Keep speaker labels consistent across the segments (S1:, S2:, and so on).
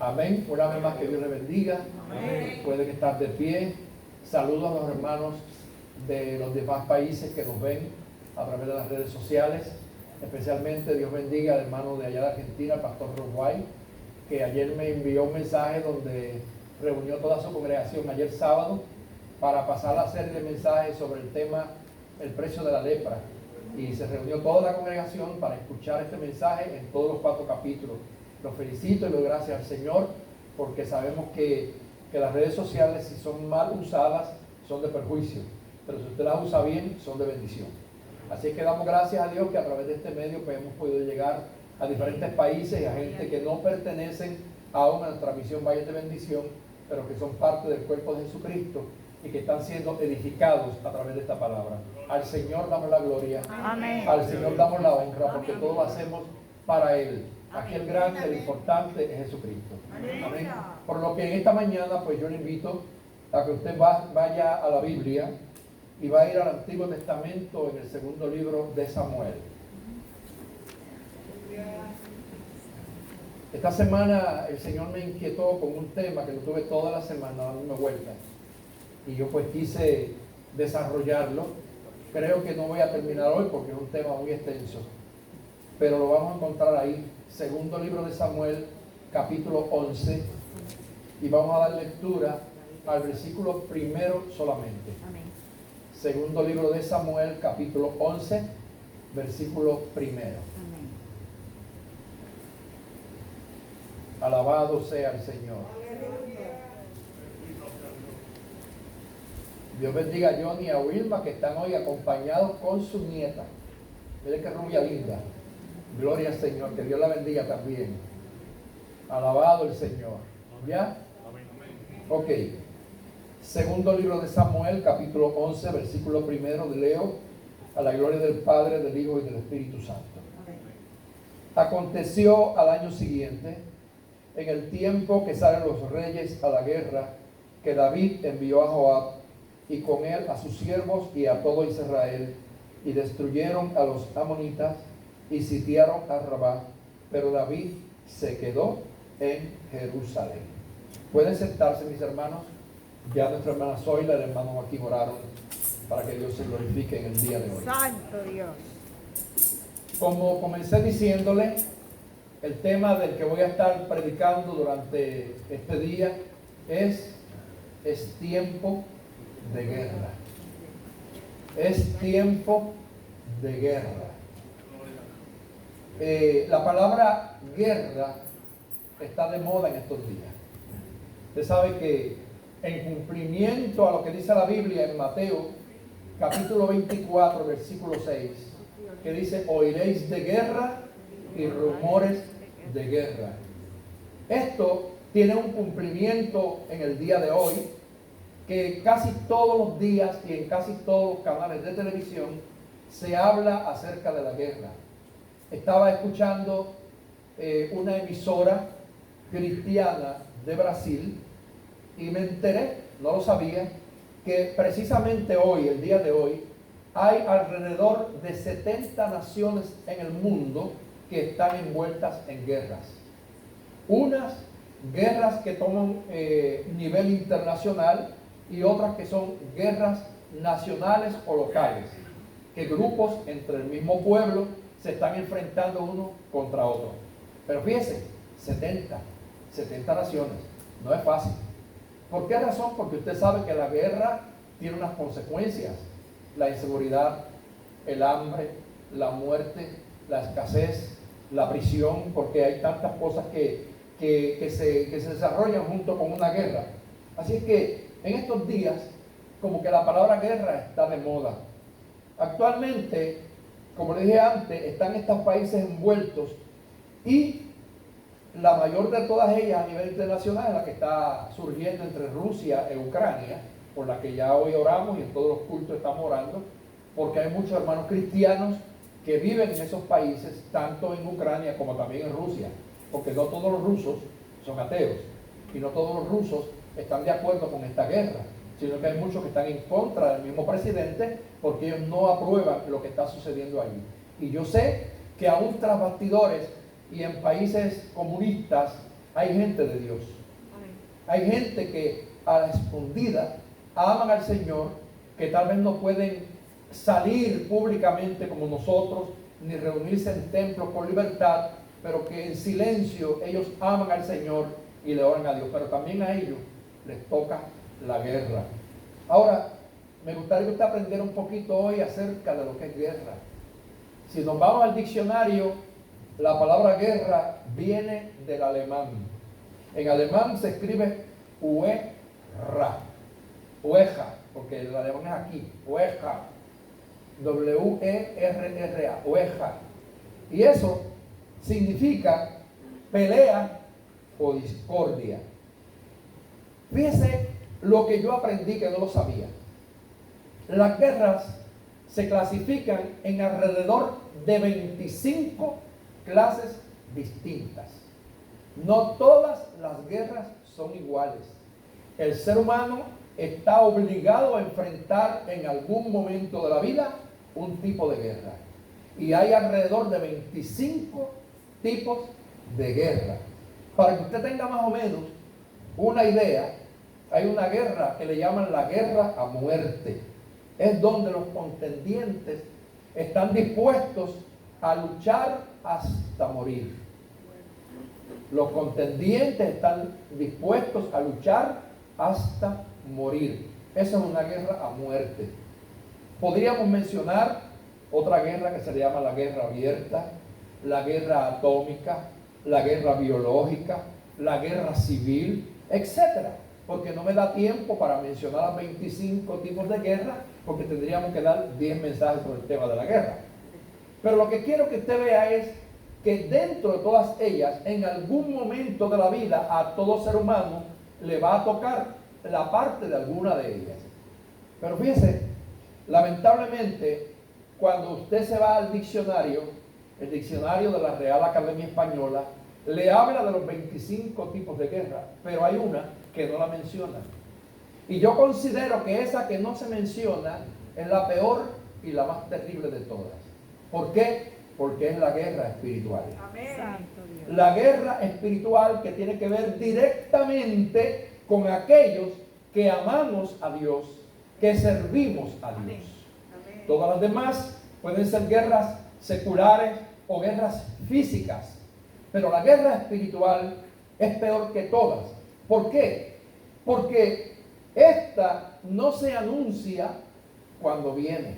S1: Amén. Una vez más, que Dios le bendiga.
S2: Amén.
S1: Pueden estar de pie. Saludos a los hermanos de los demás países que nos ven a través de las redes sociales. Especialmente Dios bendiga al hermano de allá de Argentina, el pastor Roguay, que ayer me envió un mensaje donde reunió toda su congregación ayer sábado para pasar la serie de mensajes sobre el tema el precio de la lepra. Y se reunió toda la congregación para escuchar este mensaje en todos los 4 capítulos. Los felicito y doy gracias al Señor, porque sabemos que las redes sociales, si son mal usadas, son de perjuicio, pero si usted las usa bien, son de bendición. Así que damos gracias a Dios que a través de este medio pues, hemos podido llegar a diferentes países y a gente que no pertenecen aún a nuestra misión Valle de Bendición, pero que son parte del cuerpo de Jesucristo y que están siendo edificados a través de esta palabra. Al Señor damos la gloria.
S2: Amén.
S1: Al Señor damos la honra, porque todo lo hacemos para Él. Aquí el grande, el importante es Jesucristo. Amén. Por lo que en esta mañana, pues yo le invito a que usted vaya a la Biblia y va a ir al Antiguo Testamento en el segundo libro de Samuel. Esta semana el Señor me inquietó con un tema que lo tuve toda la semana dándome vueltas. Y yo pues quise desarrollarlo. Creo que no voy a terminar hoy porque es un tema muy extenso, pero lo vamos a encontrar ahí, segundo libro de Samuel, capítulo 11, y vamos a dar lectura al versículo 1 solamente.
S2: Amén.
S1: Segundo libro de Samuel, capítulo 11, versículo 1.
S2: Amén.
S1: Alabado sea el Señor. Dios bendiga a Johnny y a Wilma, que están hoy acompañados con su nieta. Mire qué rubia linda. Gloria al Señor, que Dios la bendiga también. Alabado el Señor. ¿Ya? Ok. Segundo libro de Samuel, capítulo 11, versículo 1, leo: a la gloria del Padre, del Hijo y del Espíritu Santo. Aconteció al año siguiente, en el tiempo que salen los reyes a la guerra, que David envió a Joab y con él a sus siervos y a todo Israel, y destruyeron a los amonitas y sitiaron a Rabá, pero David se quedó en Jerusalén. Pueden sentarse, mis hermanos. Ya nuestra hermana Zoila y el hermano Joaquín oraron para que Dios se glorifique en el día de hoy.
S2: Santo Dios.
S1: Como comencé diciéndole, el tema del que voy a estar predicando durante este día es tiempo de guerra. Es tiempo de guerra. La palabra guerra está de moda en estos días. Usted sabe que en cumplimiento a lo que dice la Biblia en Mateo, capítulo 24, versículo 6, que dice: oiréis de guerra y rumores de guerra. Esto tiene un cumplimiento en el día de hoy, que casi todos los días y en casi todos los canales de televisión se habla acerca de la guerra. Estaba escuchando una emisora cristiana de Brasil y me enteré, no lo sabía, que precisamente hoy, el día de hoy, hay alrededor de 70 naciones en el mundo que están envueltas en guerras. Unas guerras que toman nivel internacional y otras que son guerras nacionales o locales, que grupos entre el mismo pueblo se están enfrentando uno contra otro. Pero fíjense, 70 naciones, no es fácil. ¿Por qué razón? Porque usted sabe que la guerra tiene unas consecuencias: la inseguridad, el hambre, la muerte, la escasez, la prisión, porque hay tantas cosas que se desarrollan junto con una guerra. Así es que en estos días, como que la palabra guerra está de moda. Actualmente, como le dije antes, están estos países envueltos, y la mayor de todas ellas a nivel internacional es la que está surgiendo entre Rusia e Ucrania, por la que ya hoy oramos y en todos los cultos estamos orando, porque hay muchos hermanos cristianos que viven en esos países, tanto en Ucrania como también en Rusia, porque no todos los rusos son ateos y no todos los rusos están de acuerdo con esta guerra, sino que hay muchos que están en contra del mismo presidente porque ellos no aprueban lo que está sucediendo allí. Y yo sé que aún tras bastidores y en países comunistas hay gente de Dios. Hay gente que a la escondida aman al Señor, que tal vez no pueden salir públicamente como nosotros, ni reunirse en templos por libertad, pero que en silencio ellos aman al Señor y le oran a Dios. Pero también a ellos les toca la guerra. Ahora, me gustaría que usted aprendiera un poquito hoy acerca de lo que es guerra. Si nos vamos al diccionario, la palabra guerra viene del alemán. En alemán se escribe Uerra, Ueja, porque el alemán es aquí, Ueja, W-E-R-R-A, Ueja. Y eso significa pelea o discordia. Fíjese lo que yo aprendí que no lo sabía. Las guerras se clasifican en alrededor de 25 clases distintas. No todas las guerras son iguales. El ser humano está obligado a enfrentar en algún momento de la vida un tipo de guerra. Y hay alrededor de 25 tipos de guerra. Para que usted tenga más o menos una idea, hay una guerra que le llaman la guerra a muerte. Es donde los contendientes están dispuestos a luchar hasta morir. Los contendientes están dispuestos a luchar hasta morir. Esa es una guerra a muerte. Podríamos mencionar otra guerra que se le llama la guerra abierta, la guerra atómica, la guerra biológica, la guerra civil, etcétera. Porque no me da tiempo para mencionar los 25 tipos de guerra, porque tendríamos que dar 10 mensajes sobre el tema de la guerra. Pero lo que quiero que usted vea es que dentro de todas ellas, en algún momento de la vida, a todo ser humano le va a tocar la parte de alguna de ellas. Pero fíjese, lamentablemente, cuando usted se va al diccionario, el diccionario de la Real Academia Española, le habla de los 25 tipos de guerra, pero hay una que no la menciona. Y yo considero que esa que no se menciona es la peor y la más terrible de todas. ¿Por qué? Porque es la guerra espiritual.
S2: Amén.
S1: La guerra espiritual que tiene que ver directamente con aquellos que amamos a Dios, que servimos a Dios.
S2: Amén.
S1: Todas las demás pueden ser guerras seculares o guerras físicas, pero la guerra espiritual es peor que todas. ¿Por qué? Porque esta no se anuncia cuando viene.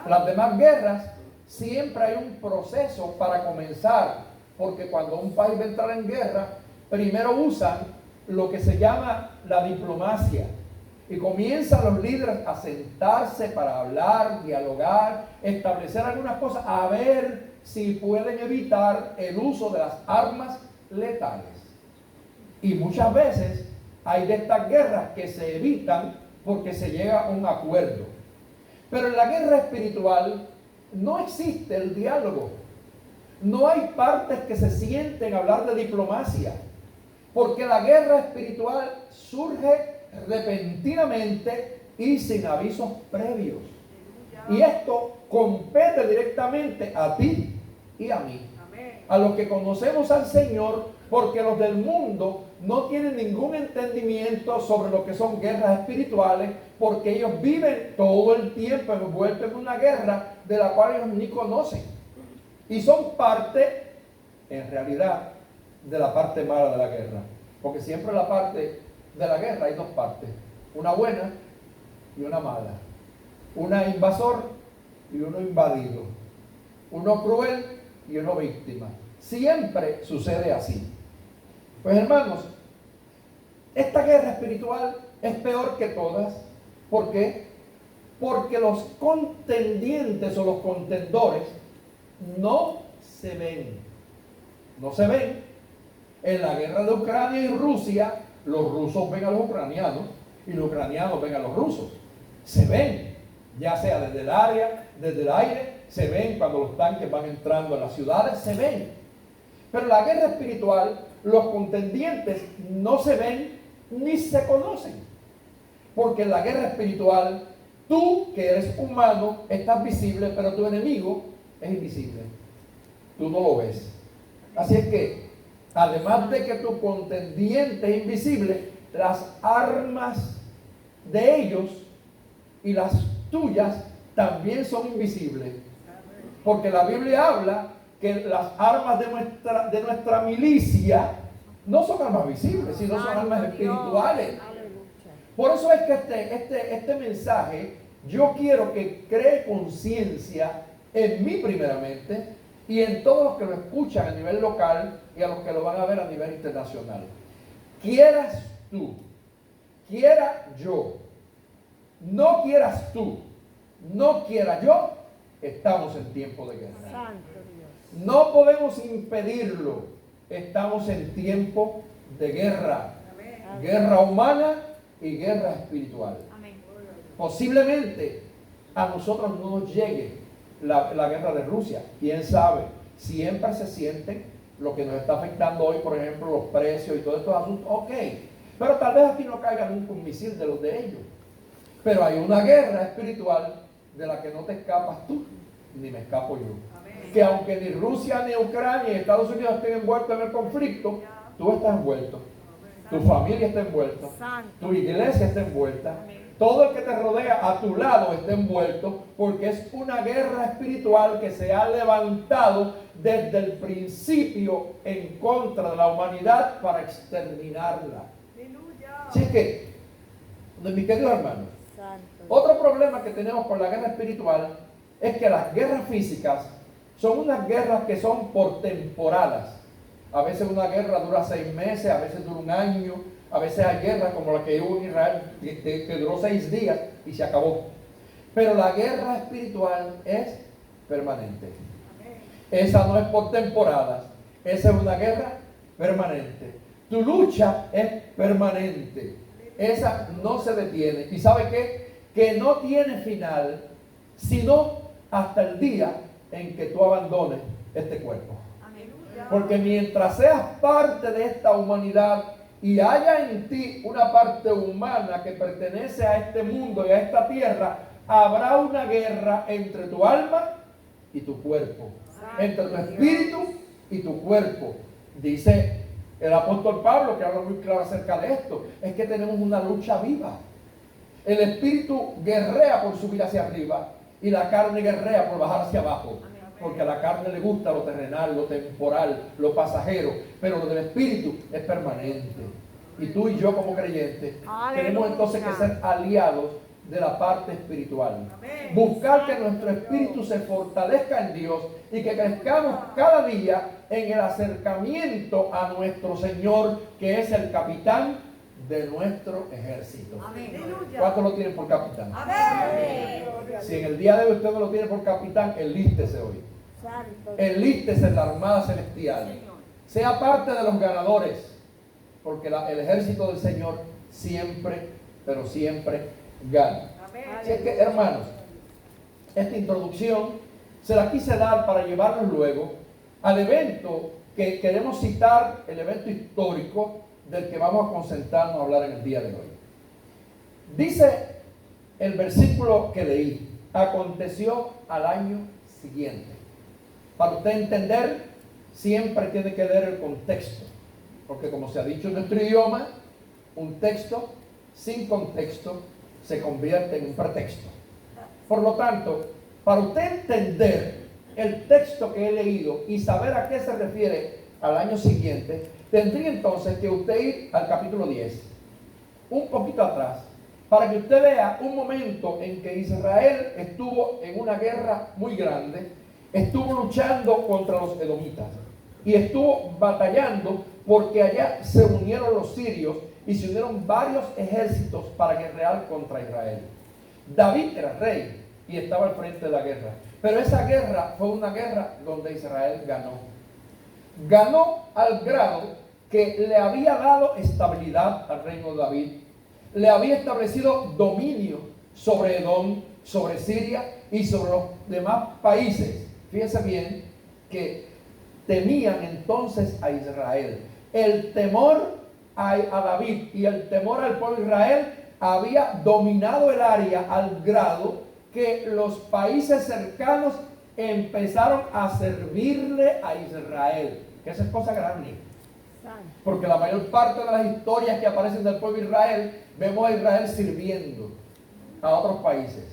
S1: Las demás guerras siempre hay un proceso para comenzar, porque cuando un país va a entrar en guerra, primero usan lo que se llama la diplomacia. Y comienzan los líderes a sentarse para hablar, dialogar, establecer algunas cosas, a ver si pueden evitar el uso de las armas letales. Y muchas veces hay de estas guerras que se evitan porque se llega a un acuerdo. Pero en la guerra espiritual no existe el diálogo. No hay partes que se sienten a hablar de diplomacia. Porque la guerra espiritual surge repentinamente y sin avisos previos. Y esto compete directamente a ti y a mí. A los que conocemos al Señor, porque los del mundo no tienen ningún entendimiento sobre lo que son guerras espirituales, porque ellos viven todo el tiempo envueltos en una guerra de la cual ellos ni conocen. Y son parte, en realidad, de la parte mala de la guerra. Porque siempre en la parte de la guerra hay dos partes, una buena y una mala. Una invasor y uno invadido. Uno cruel y uno víctima. Siempre sucede así. Pues hermanos, esta guerra espiritual es peor que todas. ¿Por qué? Porque los contendientes o los contendores no se ven. No se ven. En la guerra de Ucrania y Rusia, los rusos ven a los ucranianos y los ucranianos ven a los rusos. Se ven, ya sea desde el área, desde el aire, se ven cuando los tanques van entrando a las ciudades, se ven. Pero en la guerra espiritual, los contendientes no se ven ni se conocen. Porque en la guerra espiritual, tú que eres humano, estás visible, pero tu enemigo es invisible. Tú no lo ves. Así es que Además de que tu contendiente es invisible, las armas de ellos y las tuyas también son invisibles. Porque la Biblia habla que las armas de nuestra milicia no son armas visibles, sino son armas espirituales. Por eso es que este mensaje yo quiero que cree conciencia en mí primeramente y en todos los que lo escuchan a nivel local y a los que lo van a ver a nivel internacional. Quieras tú, quiera yo, no quieras tú, no quiera yo, estamos en tiempo de guerra. No podemos impedirlo, estamos en tiempo de guerra. Guerra humana y guerra espiritual. Posiblemente a nosotros no nos llegue la guerra de Rusia. ¿Quién sabe? Siempre se siente lo que nos está afectando hoy, por ejemplo, los precios y todos estos asuntos. Ok, pero tal vez aquí no caiga nunca un misil de los de ellos. Pero hay una guerra espiritual de la que no te escapas tú, ni me escapo yo. Que aunque ni Rusia, ni Ucrania, ni Estados Unidos estén envueltos en el conflicto, tú estás envuelto. Tu familia está envuelta. Tu iglesia está envuelta. Todo el que te rodea a tu lado está envuelto, porque es una guerra espiritual que se ha levantado desde el principio en contra de la humanidad para exterminarla. Así que, mis queridos hermanos, otro problema que tenemos con la guerra espiritual es que las guerras físicas son unas guerras que son por temporadas. A veces una guerra dura 6 meses, a veces dura 1 año, a veces hay guerras como la que hubo en Israel que duró 6 días y se acabó. Pero la guerra espiritual es permanente. Esa no es por temporadas, esa es una guerra permanente. Tu lucha es permanente, esa no se detiene. ¿Y sabe qué? Que no tiene final, sino hasta el día en que tú abandones este cuerpo. Porque mientras seas parte de esta humanidad y haya en ti una parte humana que pertenece a este mundo y a esta tierra, habrá una guerra entre tu alma y tu cuerpo, entre tu espíritu y tu cuerpo. Dice el apóstol Pablo, que habla muy claro acerca de esto, es que tenemos una lucha viva. El espíritu guerrea por subir hacia arriba y la carne guerrea por bajar hacia abajo. Porque a la carne le gusta lo terrenal, lo temporal, lo pasajero, pero lo del espíritu es permanente. Y tú y yo como creyentes tenemos entonces que ser aliados de la parte espiritual. Buscar que nuestro espíritu se fortalezca en Dios y que crezcamos cada día en el acercamiento a nuestro Señor, que es el capitán de nuestro ejército. ¿Cuántos lo tienen por capitán? Si en el día de hoy usted no lo tiene por capitán, enlístese hoy. Enlístese en la armada celestial. Sea parte de los ganadores, porque el ejército del Señor siempre, pero siempre gana. Así es que, hermanos, esta introducción se la quise dar para llevarnos luego al evento que queremos citar, el evento histórico del que vamos a concentrarnos a hablar en el día de hoy. Dice el versículo que leí: aconteció al año siguiente. Para usted entender, siempre tiene que ver el contexto, porque como se ha dicho en nuestro idioma, un texto sin contexto se convierte en un pretexto. Por lo tanto, para usted entender el texto que he leído y saber a qué se refiere al año siguiente, tendría entonces que usted ir al capítulo 10, un poquito atrás, para que usted vea un momento en que Israel estuvo en una guerra muy grande, estuvo luchando contra los edomitas y estuvo batallando porque allá se unieron los sirios y se unieron varios ejércitos para guerrear contra Israel. David era rey y estaba al frente de la guerra, pero esa guerra fue una guerra donde Israel ganó. Ganó al grado que le había dado estabilidad al reino de David, le había establecido dominio sobre Edom, sobre Siria y sobre los demás países. Fíjense bien que temían entonces a Israel. El temor a David y el temor al pueblo de Israel había dominado el área al grado que los países cercanos empezaron a servirle a Israel. Que esa es cosa grande. Porque la mayor parte de las historias que aparecen del pueblo de Israel, vemos a Israel sirviendo a otros países.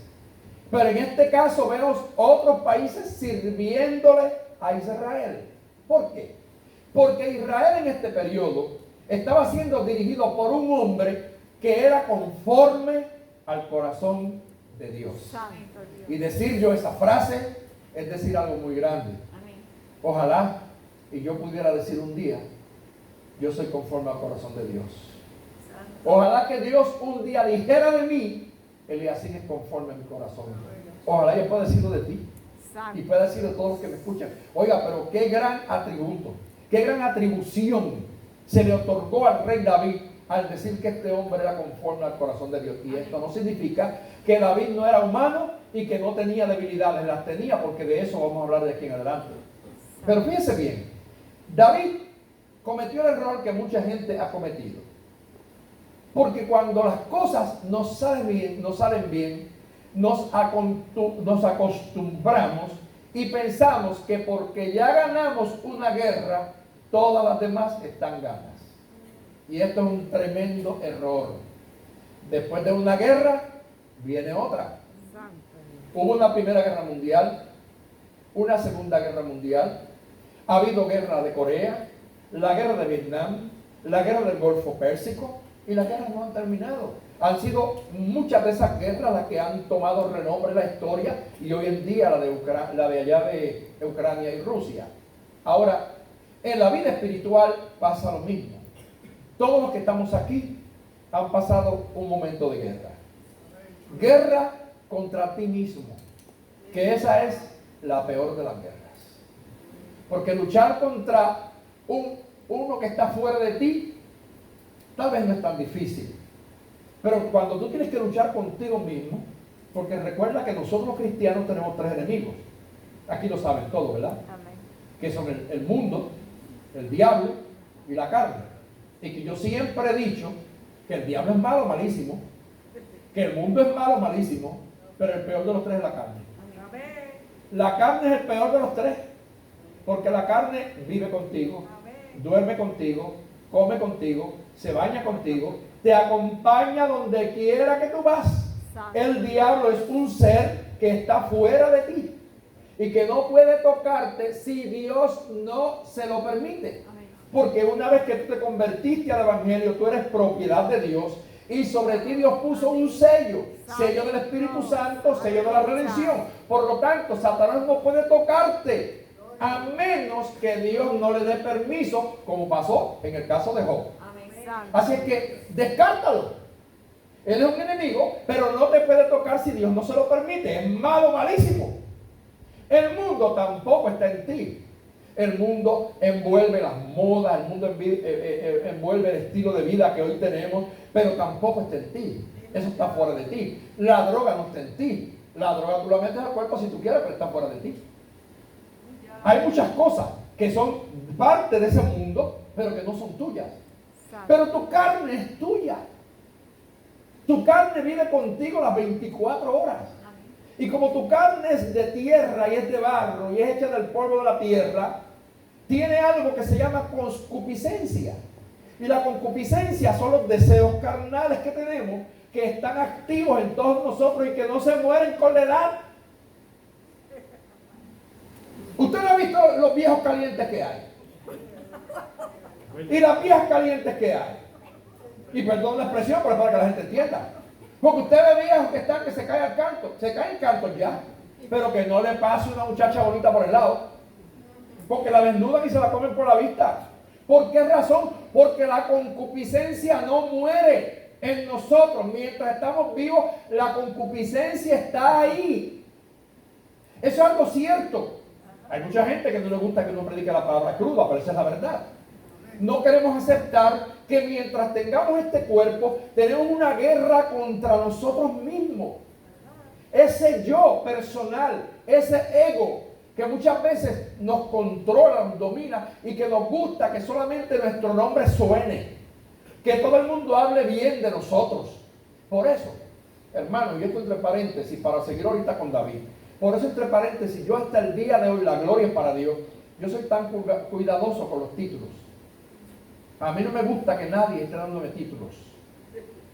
S1: Pero en este caso vemos otros países sirviéndole a Israel. ¿Por qué? Porque Israel en este periodo estaba siendo dirigido por un hombre que era conforme al corazón de Dios. Y decir yo esa frase es decir algo muy grande. Ojalá y yo pudiera decir un día, yo soy conforme al corazón de Dios. Ojalá que Dios un día dijera de mí, Eliasín es conforme a mi corazón. Ojalá yo pueda decirlo de ti y pueda decirlo de todos los que me escuchan. Oiga, pero qué gran atributo, qué gran atribución se le otorgó al rey David al decir que este hombre era conforme al corazón de Dios. Y esto no significa que David no era humano y que no tenía debilidades. Las tenía, porque de eso vamos a hablar de aquí en adelante. Pero fíjense bien, David cometió el error que mucha gente ha cometido. Porque cuando las cosas no salen bien, nos acostumbramos y pensamos que porque ya ganamos una guerra, todas las demás están ganas. Y esto es un tremendo error. Después de una guerra, viene otra. Hubo una primera guerra mundial, una segunda guerra mundial, ha habido guerra de Corea, la guerra de Vietnam, la guerra del Golfo Pérsico, y las guerras no han terminado. Han sido muchas de esas guerras las que han tomado renombre en la historia, y hoy en día la de allá de Ucrania y Rusia. Ahora, en la vida espiritual pasa lo mismo. Todos los que estamos aquí han pasado un momento de guerra. Guerra contra ti mismo, que esa es la peor de las guerras. Porque luchar contra uno que está fuera de ti, tal vez no es tan difícil. Pero cuando tú tienes que luchar contigo mismo, porque recuerda que nosotros los cristianos tenemos 3 enemigos. Aquí lo saben todos, ¿verdad? Amén. Que son el mundo, el diablo y la carne. Y que yo siempre he dicho que el diablo es malo, malísimo, que el mundo es malo, malísimo, pero el peor de los 3 es la carne. La carne es el peor de los 3, porque la carne vive contigo, duerme contigo, come contigo, se baña contigo, te acompaña donde quiera que tú vas. El diablo es un ser que está fuera de ti y que no puede tocarte si Dios no se lo permite. Porque una vez que tú te convertiste al Evangelio, tú eres propiedad de Dios, y sobre ti Dios puso un sello, sello del Espíritu Santo, sello de la redención. Por lo tanto, Satanás no puede tocarte a menos que Dios no le dé permiso, como pasó en el caso de Job. Así es que descártalo. Él es un enemigo, pero no te puede tocar si Dios no se lo permite. Es malo, malísimo. El mundo tampoco está en ti. El mundo envuelve las modas, el mundo envuelve el estilo de vida que hoy tenemos, pero tampoco está en ti. Eso está fuera de ti. La droga no está en ti. La droga tú la metes al cuerpo si tú quieres, pero está fuera de ti. Hay muchas cosas que son parte de ese mundo, pero que no son tuyas. Pero tu carne es tuya. Tu carne vive contigo las 24 horas. Y como tu carne es de tierra y es de barro y es hecha del polvo de la tierra, tiene algo que se llama concupiscencia. Y la concupiscencia son los deseos carnales que tenemos, que están activos en todos nosotros y que no se mueren con la edad. ¿Usted no ha visto los viejos calientes que hay? Y las viejas calientes que hay. Y perdón la expresión, pero para que la gente entienda. Porque usted ve viejos que están que se caen al canto. Se caen cantos ya. Pero que no le pase una muchacha bonita por el lado. Porque la desnudan y se la comen por la vista. ¿Por qué razón? Porque la concupiscencia no muere en nosotros. Mientras estamos vivos, la concupiscencia está ahí. Eso es algo cierto. Hay mucha gente que no le gusta que uno predique la palabra cruda, pero esa es la verdad. No queremos aceptar que mientras tengamos este cuerpo, tenemos una guerra contra nosotros mismos. Ese yo personal, ese ego que muchas veces nos controla, nos domina y que nos gusta que solamente nuestro nombre suene, que todo el mundo hable bien de nosotros. Por eso, hermano, y esto entre paréntesis para seguir ahorita con David, por eso entre paréntesis, yo hasta el día de hoy, la gloria es para Dios, yo soy tan cuidadoso con los títulos. A mí no me gusta que nadie esté dándome títulos.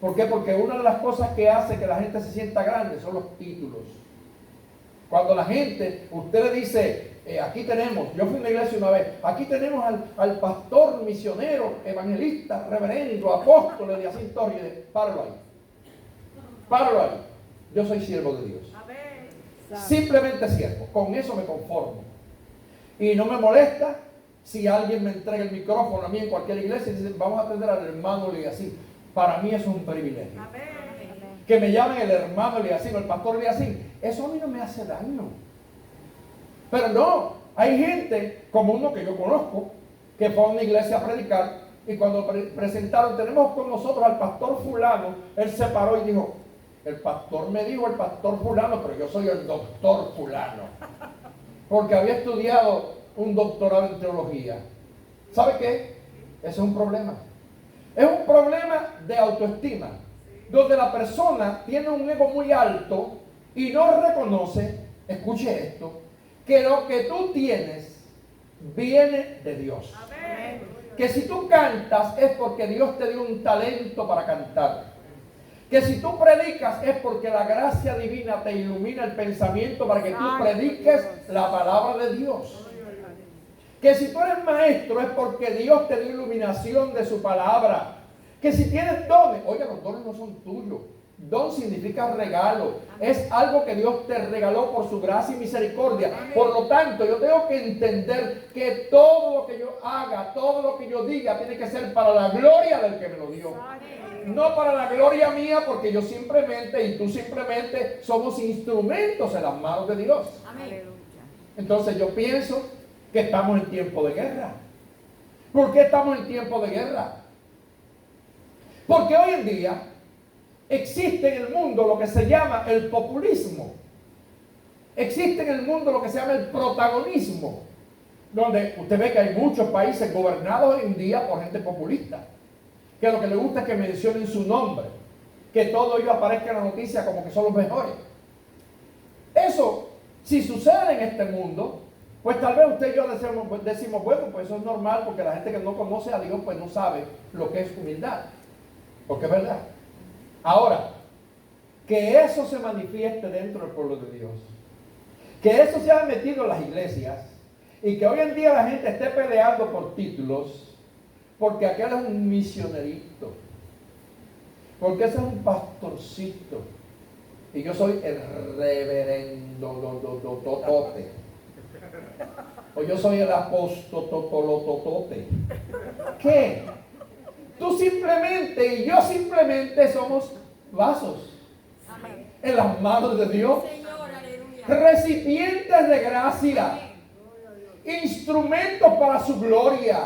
S1: ¿Por qué? Porque una de las cosas que hace que la gente se sienta grande son los títulos. Cuando la gente, usted le dice, aquí tenemos, yo fui a una iglesia una vez, aquí tenemos al pastor, misionero, evangelista, reverendo, apóstol de Yacine Torres, páralo ahí. Páralo ahí. Yo soy siervo de Dios. Simplemente siervo. Con eso me conformo. Y no me molesta si alguien me entrega el micrófono a mí en cualquier iglesia y dice, vamos a atender al hermano Eliasín. Para mí eso es un privilegio. Que me llamen el hermano Eliasín o el pastor Eliasín, eso a mí no me hace daño. Pero no, hay gente como uno que yo conozco, que fue a una iglesia a predicar y cuando presentaron, tenemos con nosotros al pastor fulano, él se paró y dijo, el pastor me dijo el pastor fulano, pero yo soy el doctor fulano. Porque había estudiado un doctorado en teología. ¿Sabe qué? Ese es un problema. Es un problema de autoestima, donde la persona tiene un ego muy alto y no reconoce, escuche esto, que lo que tú tienes viene de Dios. Amén. Que si tú cantas es porque Dios te dio un talento para cantar. Que si tú predicas es porque la gracia divina te ilumina el pensamiento para que tú prediques la palabra de Dios. Que si tú eres maestro es porque Dios te dio iluminación de su palabra. Que si tienes dones, oiga, los dones no son tuyos. Don significa regalo. Es algo que Dios te regaló por su gracia y misericordia. Por lo tanto, yo tengo que entender que todo lo que yo haga, todo lo que yo diga, tiene que ser para la gloria del que me lo dio. No para la gloria mía, porque yo simplemente y tú simplemente somos instrumentos en las manos de Dios. Entonces yo pienso que estamos en tiempo de guerra. ¿Por qué estamos en tiempo de guerra? Porque hoy en día existe en el mundo lo que se llama el populismo. Existe en el mundo lo que se llama el protagonismo, donde usted ve que hay muchos países gobernados hoy en día por gente populista, que lo que le gusta es que mencionen su nombre, que todo ello aparezca en la noticia como que son los mejores. Eso, si sucede en este mundo, pues tal vez usted y yo decimos, bueno, pues eso es normal, porque la gente que no conoce a Dios, pues no sabe lo que es humildad, porque es verdad. Ahora, que eso se manifieste dentro del pueblo de Dios, que eso se haya metido en las iglesias, y que hoy en día la gente esté peleando por títulos, porque aquel es un misionerito, porque ese es un pastorcito, y yo soy el reverendo totote, o yo soy el apóstol. ¿Qué? Tú simplemente y yo simplemente somos vasos en las manos de Dios, recipientes de gracia, instrumentos para su gloria.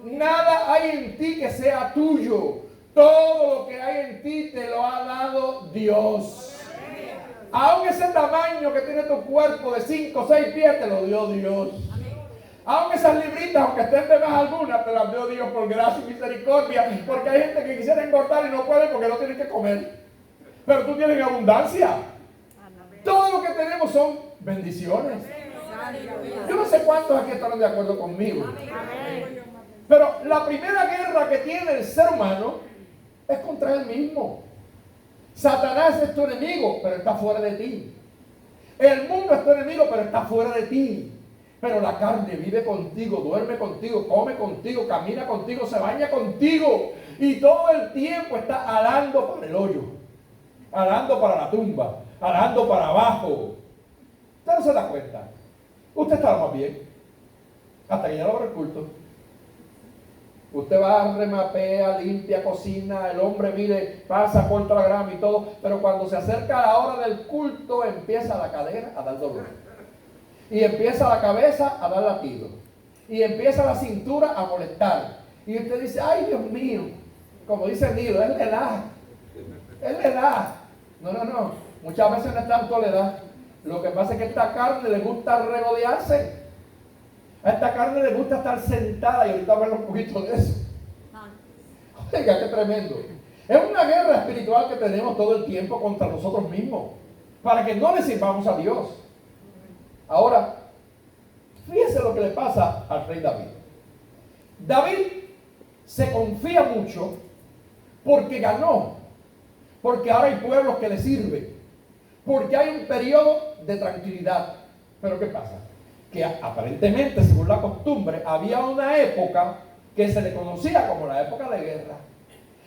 S1: Nada hay en ti que sea tuyo. Todo lo que hay en ti te lo ha dado Dios. Aun ese tamaño que tiene tu cuerpo de 5 o 6 pies te lo dio Dios. Aun esas libritas, aunque estén de más algunas, te las dio Dios por gracia y misericordia. Porque hay gente que quisiera engordar y no puede porque no tiene que comer. Pero tú tienes abundancia. Todo lo que tenemos son bendiciones. Yo no sé cuántos aquí estarán de acuerdo conmigo. Pero la primera guerra que tiene el ser humano es contra él mismo. Satanás es tu enemigo, pero está fuera de ti. El mundo es tu enemigo, pero está fuera de ti. Pero la carne vive contigo, duerme contigo, come contigo, camina contigo, se baña contigo. Y todo el tiempo está alando para el hoyo, alando para la tumba, alando para abajo. Usted no se da cuenta. Usted está más bien. Hasta que ya logra el culto. Usted va, remapea, limpia, cocina, el hombre mire, pasa, corta la grama y todo. Pero cuando se acerca la hora del culto, empieza la cadera a dar dolor. Y empieza la cabeza a dar latido. Y empieza la cintura a molestar. Y usted dice, ay Dios mío, como dice Nilo, él le da. Él le da. No. Muchas veces no es tanto le da. Lo que pasa es que a esta carne le gusta regodearse. A esta carne le gusta estar sentada. Y ahorita vamos a ver un poquito de eso. Oiga, qué tremendo. Es una guerra espiritual que tenemos todo el tiempo contra nosotros mismos. Para que no le sirvamos a Dios. Ahora, fíjese lo que le pasa al rey David. David se confía mucho porque ganó, porque ahora hay pueblos que le sirven, porque hay un periodo de tranquilidad. Pero ¿qué pasa? Que aparentemente, según la costumbre, había una época que se le conocía como la época de guerra,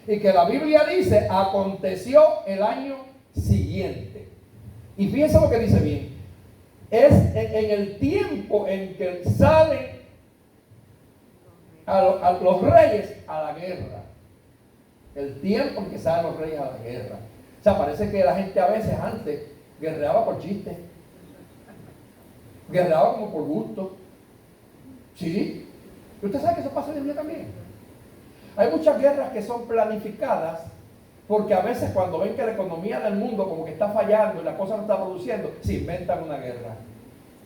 S1: y que la Biblia dice, aconteció el año siguiente. Y fíjense lo que dice bien, es en el tiempo en que salen a los reyes a la guerra, el tiempo en que salen los reyes a la guerra. O sea, parece que la gente a veces antes guerreaba por chiste, guerreaba como por gusto. Sí, y usted sabe que eso pasa hoy en día también. Hay muchas guerras que son planificadas porque a veces cuando ven que la economía del mundo como que está fallando y la cosa no está produciendo, se inventan una guerra.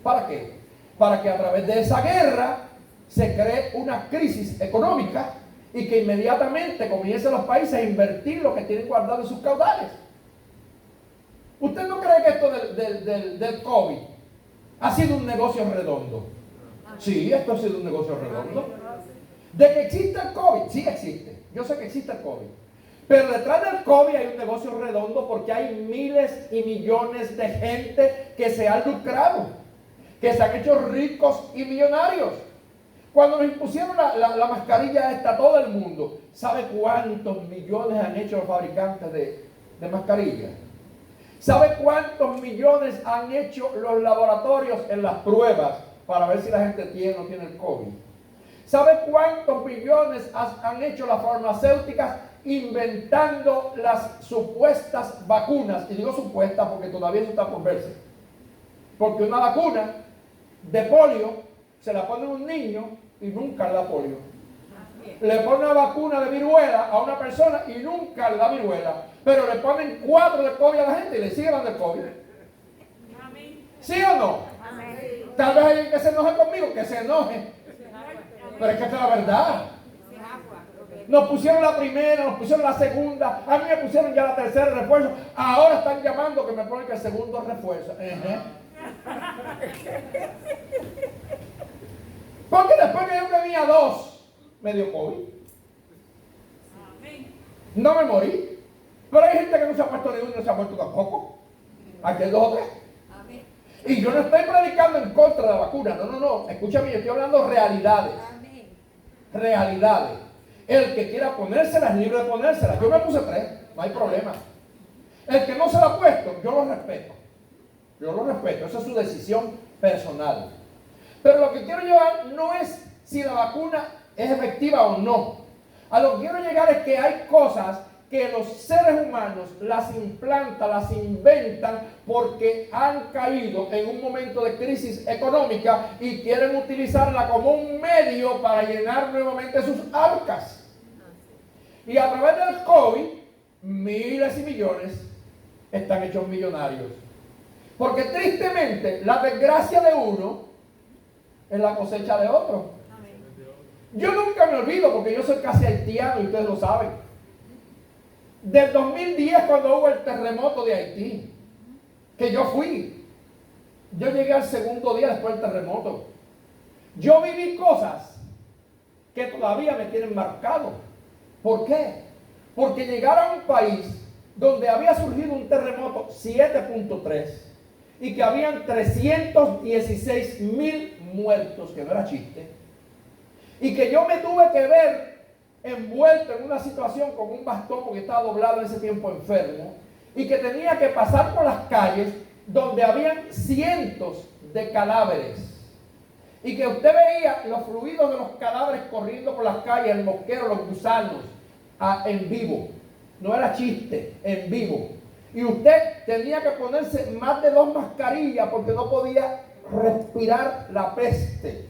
S1: ¿Para qué? Para que a través de esa guerra se cree una crisis económica y que inmediatamente comiencen los países a invertir lo que tienen guardado en sus caudales. ¿Usted no cree que esto del COVID ha sido un negocio redondo? Sí, esto ha sido un negocio redondo. De que existe el COVID, sí existe. Yo sé que existe el COVID. Pero detrás del COVID hay un negocio redondo porque hay miles y millones de gente que se han lucrado, que se han hecho ricos y millonarios. Cuando nos impusieron la mascarilla esta a todo el mundo, ¿sabe cuántos millones han hecho los fabricantes de mascarillas? ¿Sabe cuántos millones han hecho los laboratorios en las pruebas para ver si la gente tiene o no tiene el COVID? ¿Sabe cuántos millones han hecho las farmacéuticas inventando las supuestas vacunas? Y digo supuestas porque todavía eso está por verse. Porque una vacuna de polio se la pone a un niño y nunca le da polio. Le pone una vacuna de viruela a una persona y nunca le da viruela. Pero le ponen 4 de COVID a la gente y le siguen dando el COVID. ¿Sí o no? Tal vez hay alguien que se enoje conmigo, que se enoje. Pero es que esta es la verdad. Nos pusieron la primera, nos pusieron la segunda, a mí me pusieron ya la tercera refuerzo. Ahora están llamando que me ponen que el segundo refuerzo. Porque después que yo tenía 2, me dio COVID. No me morí. Pero hay gente que no se ha puesto ni uno y no se ha muerto tampoco. Aquí hay 2 o 3. Y yo no estoy predicando en contra de la vacuna. No. Escúchame, yo estoy hablando realidades. Realidades. El que quiera ponérsela es libre de ponérsela. Yo me puse 3, no hay problema. El que no se la ha puesto, yo lo respeto. Yo lo respeto, esa es su decisión personal. Pero lo que quiero llevar no es si la vacuna es efectiva o no. A lo que quiero llegar es que hay cosas que los seres humanos las implantan, las inventan porque han caído en un momento de crisis económica y quieren utilizarla como un medio para llenar nuevamente sus arcas. Y a través del COVID, miles y millones están hechos millonarios. Porque tristemente, la desgracia de uno es la cosecha de otro. Yo nunca me olvido, porque yo soy casi haitiano y ustedes lo saben. Del 2010, cuando hubo el terremoto de Haití, que yo fui, yo llegué al segundo día después del terremoto. Yo viví cosas que todavía me tienen marcado. ¿Por qué? Porque llegar a un país donde había surgido un terremoto 7.3 y que habían 316,000 muertos, que no era chiste, y que yo me tuve que ver envuelto en una situación con un bastón porque estaba doblado en ese tiempo enfermo, y que tenía que pasar por las calles donde habían cientos de cadáveres, y que usted veía los fluidos de los cadáveres corriendo por las calles, el mosquero, los gusanos, en vivo. No era chiste, en vivo. Y usted tenía que ponerse más de 2 mascarillas porque no podía respirar la peste.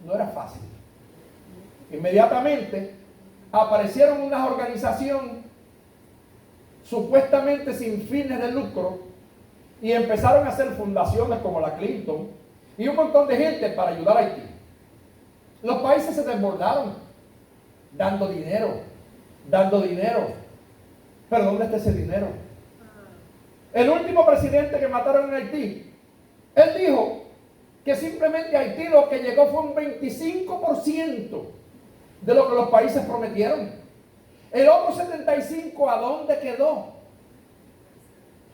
S1: No era fácil. Inmediatamente aparecieron unas organizaciones supuestamente sin fines de lucro y empezaron a hacer fundaciones como la Clinton y un montón de gente para ayudar a Haití. Los países se desbordaron dando dinero. Pero ¿dónde está ese dinero? El último presidente que mataron en Haití, él dijo que simplemente Haití lo que llegó fue un 25% de lo que los países prometieron. El otro 75, ¿a dónde quedó?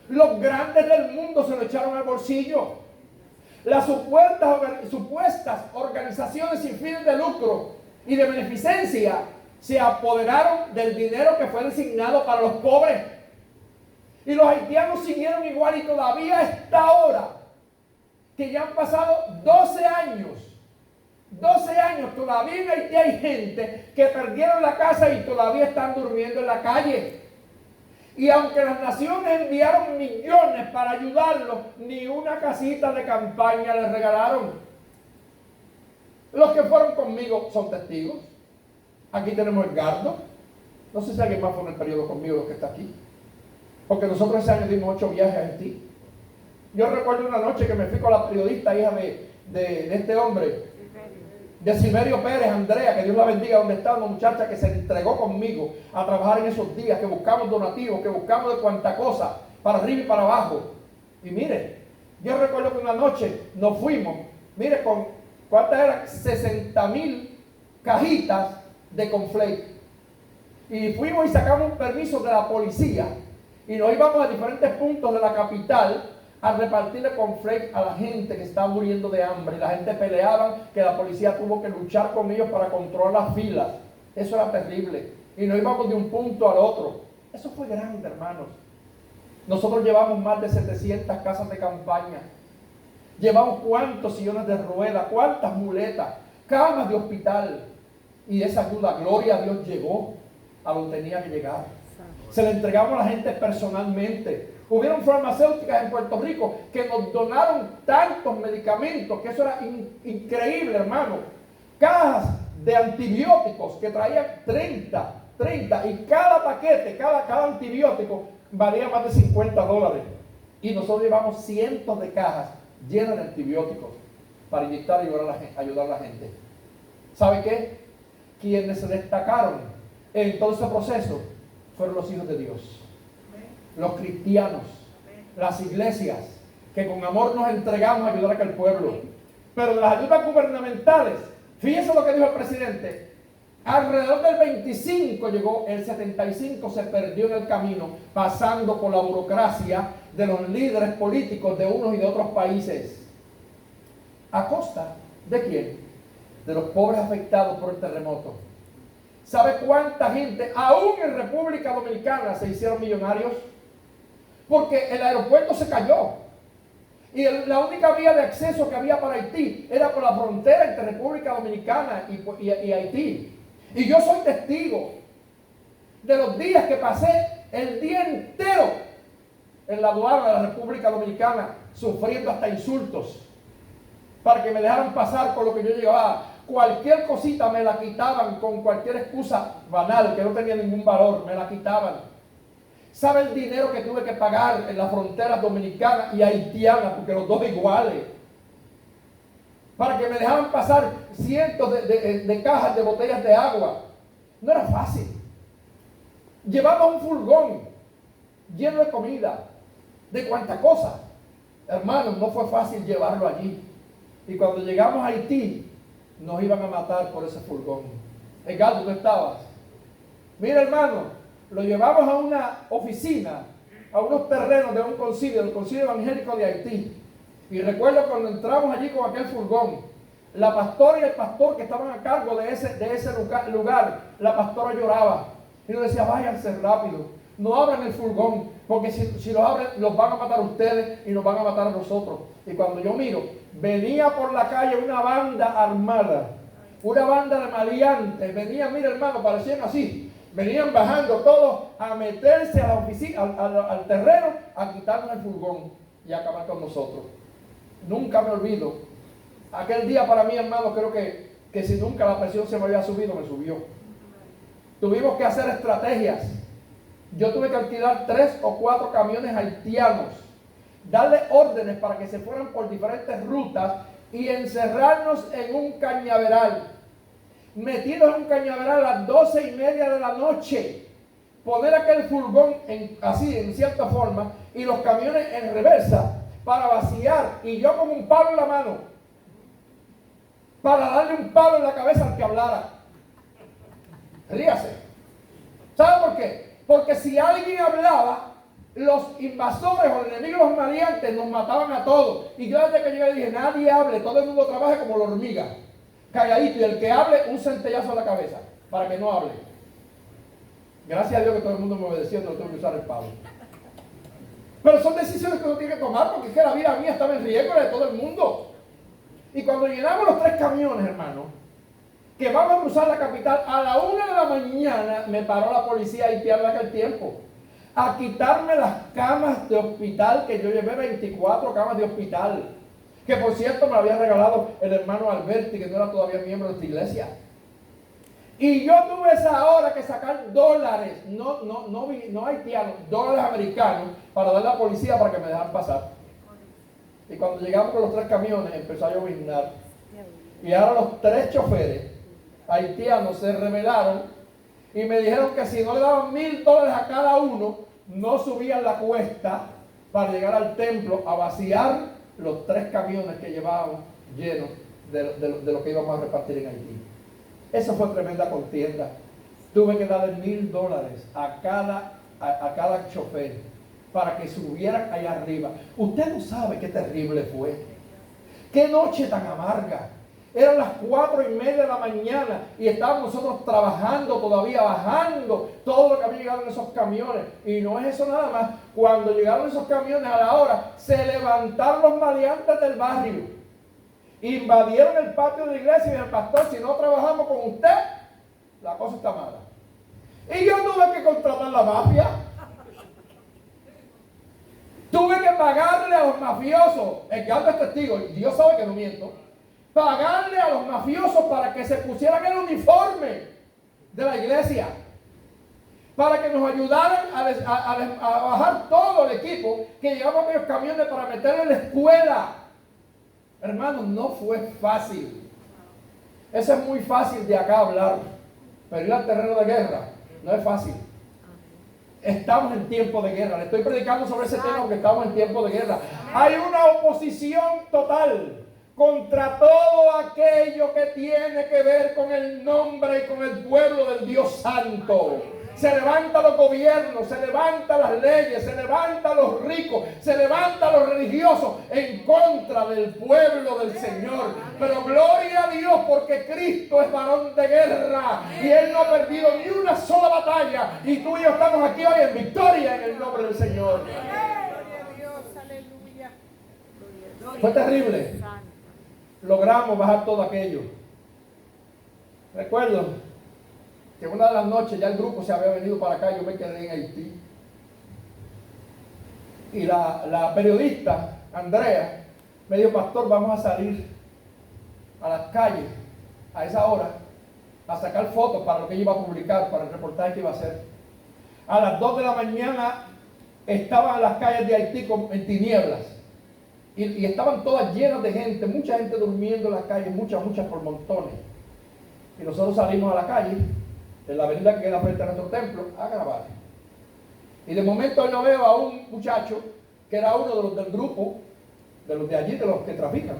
S1: Los grandes del mundo se lo echaron al bolsillo. Las supuestas organizaciones sin fines de lucro y de beneficencia se apoderaron del dinero que fue designado para los pobres. Y los haitianos siguieron igual, y todavía a esta hora, que ya han pasado 12 años, todavía en Haití hay gente que perdieron la casa y todavía están durmiendo en la calle. Y aunque las naciones enviaron millones para ayudarlos, ni una casita de campaña les regalaron. Los que fueron conmigo son testigos. Aquí tenemos Edgardo. No sé si alguien más fue en el periodo conmigo, los que está aquí. Porque nosotros ese año dimos 8 viajes a Haití. Yo recuerdo una noche que me fui con la periodista, hija de este hombre, de Silverio Pérez, Andrea, que Dios la bendiga, donde está una muchacha que se entregó conmigo a trabajar en esos días, que buscamos donativos, que buscamos de cuanta cosa, para arriba y para abajo. Y mire, yo recuerdo que una noche nos fuimos, mire, con ¿cuántas eran? 60,000 cajitas de cornflakes. Y fuimos y sacamos un permiso de la policía. Y nos íbamos a diferentes puntos de la capital a repartirle cornflakes a la gente que estaba muriendo de hambre. Y la gente peleaba, que la policía tuvo que luchar con ellos para controlar las filas. Eso era terrible. Y nos íbamos de un punto al otro. Eso fue grande, hermanos. Nosotros llevamos más de 700 casas de campaña. Llevamos cuántos sillones de ruedas, cuántas muletas, camas de hospital. Y esa ayuda, gloria a Dios, llegó a donde tenía que llegar. Se le entregamos a la gente personalmente. Hubieron farmacéuticas en Puerto Rico que nos donaron tantos medicamentos que eso era increíble, hermano. Cajas de antibióticos que traían 30 y cada paquete, cada antibiótico valía más de $50. Y nosotros llevamos cientos de cajas llenas de antibióticos para inyectar y ayudar a la gente. ¿Sabe qué? Quienes se destacaron en todo ese proceso fueron los hijos de Dios, los cristianos, las iglesias, que con amor nos entregamos a ayudar a aquel pueblo. Pero de las ayudas gubernamentales, fíjense lo que dijo el presidente, alrededor del 25 llegó, el 75 se perdió en el camino, pasando por la burocracia de los líderes políticos de unos y de otros países. ¿A costa de quién? De los pobres afectados por el terremoto. ¿Sabe cuánta gente, aún en República Dominicana, se hicieron millonarios? Porque el aeropuerto se cayó. Y la única vía de acceso que había para Haití era por la frontera entre República Dominicana y Haití. Y yo soy testigo de los días que pasé el día entero en la aduana de la República Dominicana, sufriendo hasta insultos, para que me dejaran pasar con lo que yo llevaba. Cualquier cosita me la quitaban con cualquier excusa banal que no tenía ningún valor, me la quitaban. ¿Sabe el dinero que tuve que pagar en las fronteras dominicanas y haitianas? Porque los dos iguales. Para que me dejaran pasar cientos de cajas de botellas de agua. No era fácil. Llevaba un furgón lleno de comida, de cuánta cosa. Hermanos, no fue fácil llevarlo allí. Y cuando llegamos a Haití, nos iban a matar por ese furgón. Edgardo, ¿tú estabas? Mira, hermano, lo llevamos a una oficina, a unos terrenos de un concilio, del Concilio Evangélico de Haití. Y recuerdo cuando entramos allí con aquel furgón, la pastora y el pastor que estaban a cargo de ese lugar, la pastora lloraba. Y nos decía, váyanse rápido, no abran el furgón, porque si los abren, los van a matar a ustedes y nos van a matar a nosotros. Y cuando yo miro, venía por la calle una banda armada, una banda de maleantes, venían, mira hermano, parecían así, venían bajando todos a meterse a la oficina, al terreno, a quitarnos el furgón y a acabar con nosotros. Nunca me olvido, aquel día para mí, hermano, creo que si nunca la presión se me había subido, me subió. Tuvimos que hacer estrategias. Yo tuve que alquilar 3 o 4 camiones haitianos, darle órdenes para que se fueran por diferentes rutas y encerrarnos en un cañaveral, metidos en un cañaveral a las 12:30 de la noche, poner aquel furgón así en cierta forma y los camiones en reversa para vaciar, y yo con un palo en la mano para darle un palo en la cabeza al que hablara. Ríase. ¿Sabe por qué? Porque si alguien hablaba, los invasores o enemigos maleantes nos mataban a todos. Y yo desde que llegué dije, nadie hable, todo el mundo trabaje como la hormiga, calladito, y el que hable, un centellazo a la cabeza, para que no hable. Gracias a Dios que todo el mundo me obedeció, no tengo que usar el palo. Pero son decisiones que uno tiene que tomar, porque es que la vida mía estaba en riesgo, la de todo el mundo. Y cuando llenamos los 3 camiones, hermano, que vamos a cruzar la capital, a la 1 de la mañana me paró la policía haitiana en aquel tiempo a quitarme las camas de hospital, que yo llevé 24 camas de hospital, que por cierto me lo había regalado el hermano Alberti, que no era todavía miembro de esta iglesia. Y yo tuve esa hora que sacar dólares, no haitianos, dólares americanos, para darle a la policía para que me dejaran pasar. Y cuando llegamos con los 3 camiones, empezó a lloviznar. Y ahora los 3 choferes haitianos se rebelaron y me dijeron que si no le daban $1,000 a cada uno, no subían la cuesta para llegar al templo a vaciar los 3 camiones que llevábamos llenos de lo que íbamos a repartir en Haití. Eso fue tremenda contienda. Tuve que darle $1,000 a cada chofer para que subieran allá arriba. Usted no sabe qué terrible fue. Qué noche tan amarga. Eran las 4:30 de la mañana y estábamos nosotros trabajando todavía, bajando todo lo que había llegado en esos camiones. Y no es eso nada más. Cuando llegaron esos camiones a la hora, se levantaron los maleantes del barrio. Invadieron el patio de la iglesia y dijeron, pastor, si no trabajamos con usted, la cosa está mala. Y yo tuve que contratar la mafia. Tuve que pagarle a los mafiosos, el que anda es testigo, Dios sabe que no miento, pagarle a los mafiosos para que se pusieran el uniforme de la iglesia, para que nos ayudaran a bajar todo el equipo que llevaba aquellos camiones para meter en la escuela. Hermanos, no fue fácil. Eso es muy fácil de acá hablar, pero ir al terreno de guerra no es fácil. Estamos en tiempo de guerra. Le estoy predicando sobre ese tema porque estamos en tiempo de guerra. Hay una oposición total contra todo aquello que tiene que ver con el nombre y con el pueblo del Dios Santo. Se levantan los gobiernos, se levantan las leyes, se levantan los ricos, se levantan los religiosos en contra del pueblo del Señor. Pero gloria a Dios porque Cristo es varón de guerra y Él no ha perdido ni una sola batalla. Y tú y yo estamos aquí hoy en victoria en el nombre del Señor. Fue terrible. Logramos bajar todo aquello. Recuerdo que una de las noches ya el grupo se había venido para acá, yo me quedé en Haití. Y la periodista, Andrea, me dijo, pastor, vamos a salir a las calles a esa hora a sacar fotos para lo que ella iba a publicar, para el reportaje que iba a hacer. A las 2 de la mañana estaban las calles de Haití en tinieblas. Y estaban todas llenas de gente, mucha gente durmiendo en las calles, muchas por montones. Y nosotros salimos a la calle, en la avenida que queda frente a nuestro templo, a grabar. Y de momento yo veo a un muchacho, que era uno de los del grupo, de los de allí, de los que trafican,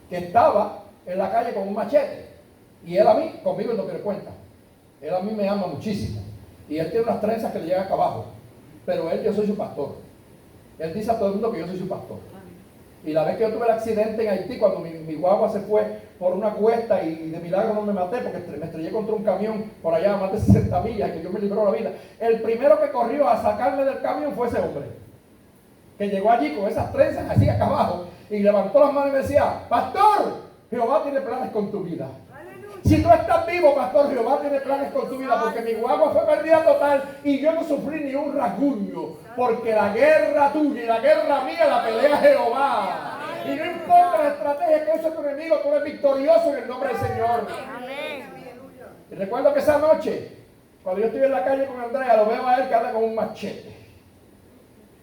S1: que estaba en la calle con un machete. Y él a mí, conmigo él no quiere cuenta. Él a mí me ama muchísimo. Y él tiene unas trenzas que le llegan acá abajo. Pero él, yo soy su pastor. Él dice a todo el mundo que yo soy su pastor. Y la vez que yo tuve el accidente en Haití, cuando mi guagua se fue por una cuesta y de milagro no me maté porque me estrellé contra un camión por allá a más de 60 millas, que Dios me libró la vida. El primero que corrió a sacarme del camión fue ese hombre, que llegó allí con esas trenzas así acá abajo y levantó las manos y me decía, pastor, Jehová tiene planes con tu vida. Si tú estás vivo, pastor, Jehová tiene planes con tu vida, porque mi guagua fue perdida total y yo no sufrí ni un rasguño, porque la guerra tuya y la guerra mía la pelea Jehová. Y no importa la estrategia que use tu enemigo, tú eres victorioso en el nombre del Señor. Y recuerdo que esa noche, cuando yo estuve en la calle con Andrea, lo veo a él que anda con un machete.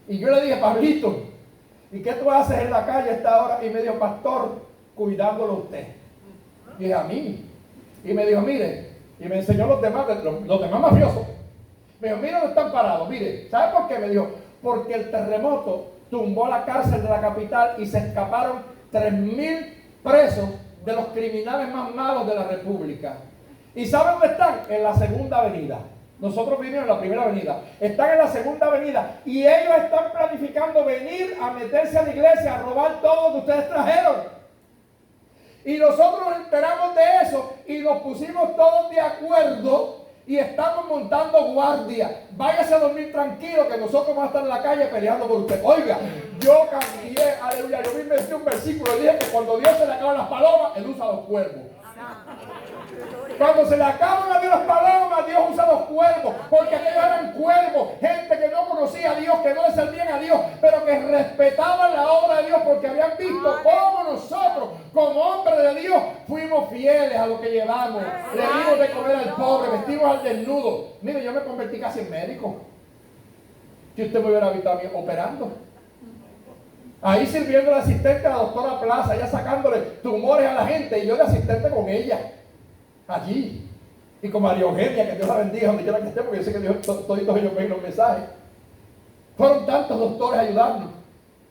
S1: Y yo le dije, Pablito, ¿y qué tú haces en la calle a esta hora? Y me dijo, pastor, cuidándolo a usted. Y dije, a mí. Y me dijo, mire, y me enseñó los demás mafiosos. Me dijo, mira dónde están parados, mire, ¿sabe por qué? Me dijo, porque el terremoto tumbó la cárcel de la capital y se escaparon 3,000 presos de los criminales más malos de la república. ¿Y saben dónde están? En la segunda avenida. Nosotros vivimos en la primera avenida. Están en la segunda avenida. Y ellos están planificando venir a meterse a la iglesia, a robar todo lo que ustedes trajeron. Y nosotros nos enteramos de eso y nos pusimos todos de acuerdo y estamos montando guardia. Váyase a dormir tranquilo que nosotros vamos a estar en la calle peleando por usted. Oiga, yo cambié, aleluya, yo me inventé un versículo y dije que cuando Dios se le acaban las palomas, Él usa los cuervos. Cuando se le acaban a Dios las palomas, Dios usa los cuervos, porque aquellos eran cuervos, gente que no conocía a Dios, que no le servían a Dios, pero que respetaban la obra de Dios, porque habían visto cómo nosotros, como hombres de Dios, fuimos fieles a lo que llevamos, le dimos de comer al pobre, vestimos al desnudo. Mire, yo me convertí casi en médico. Si usted me hubiera visto a mí operando, ahí sirviendo de asistente a la doctora Plaza, ella sacándole tumores a la gente, y yo de asistente con ella. Allí, y con María Eugenia, que Dios la bendiga donde quiera que esté, porque yo sé que Dios, todos ellos ven los mensajes. Fueron tantos doctores ayudando.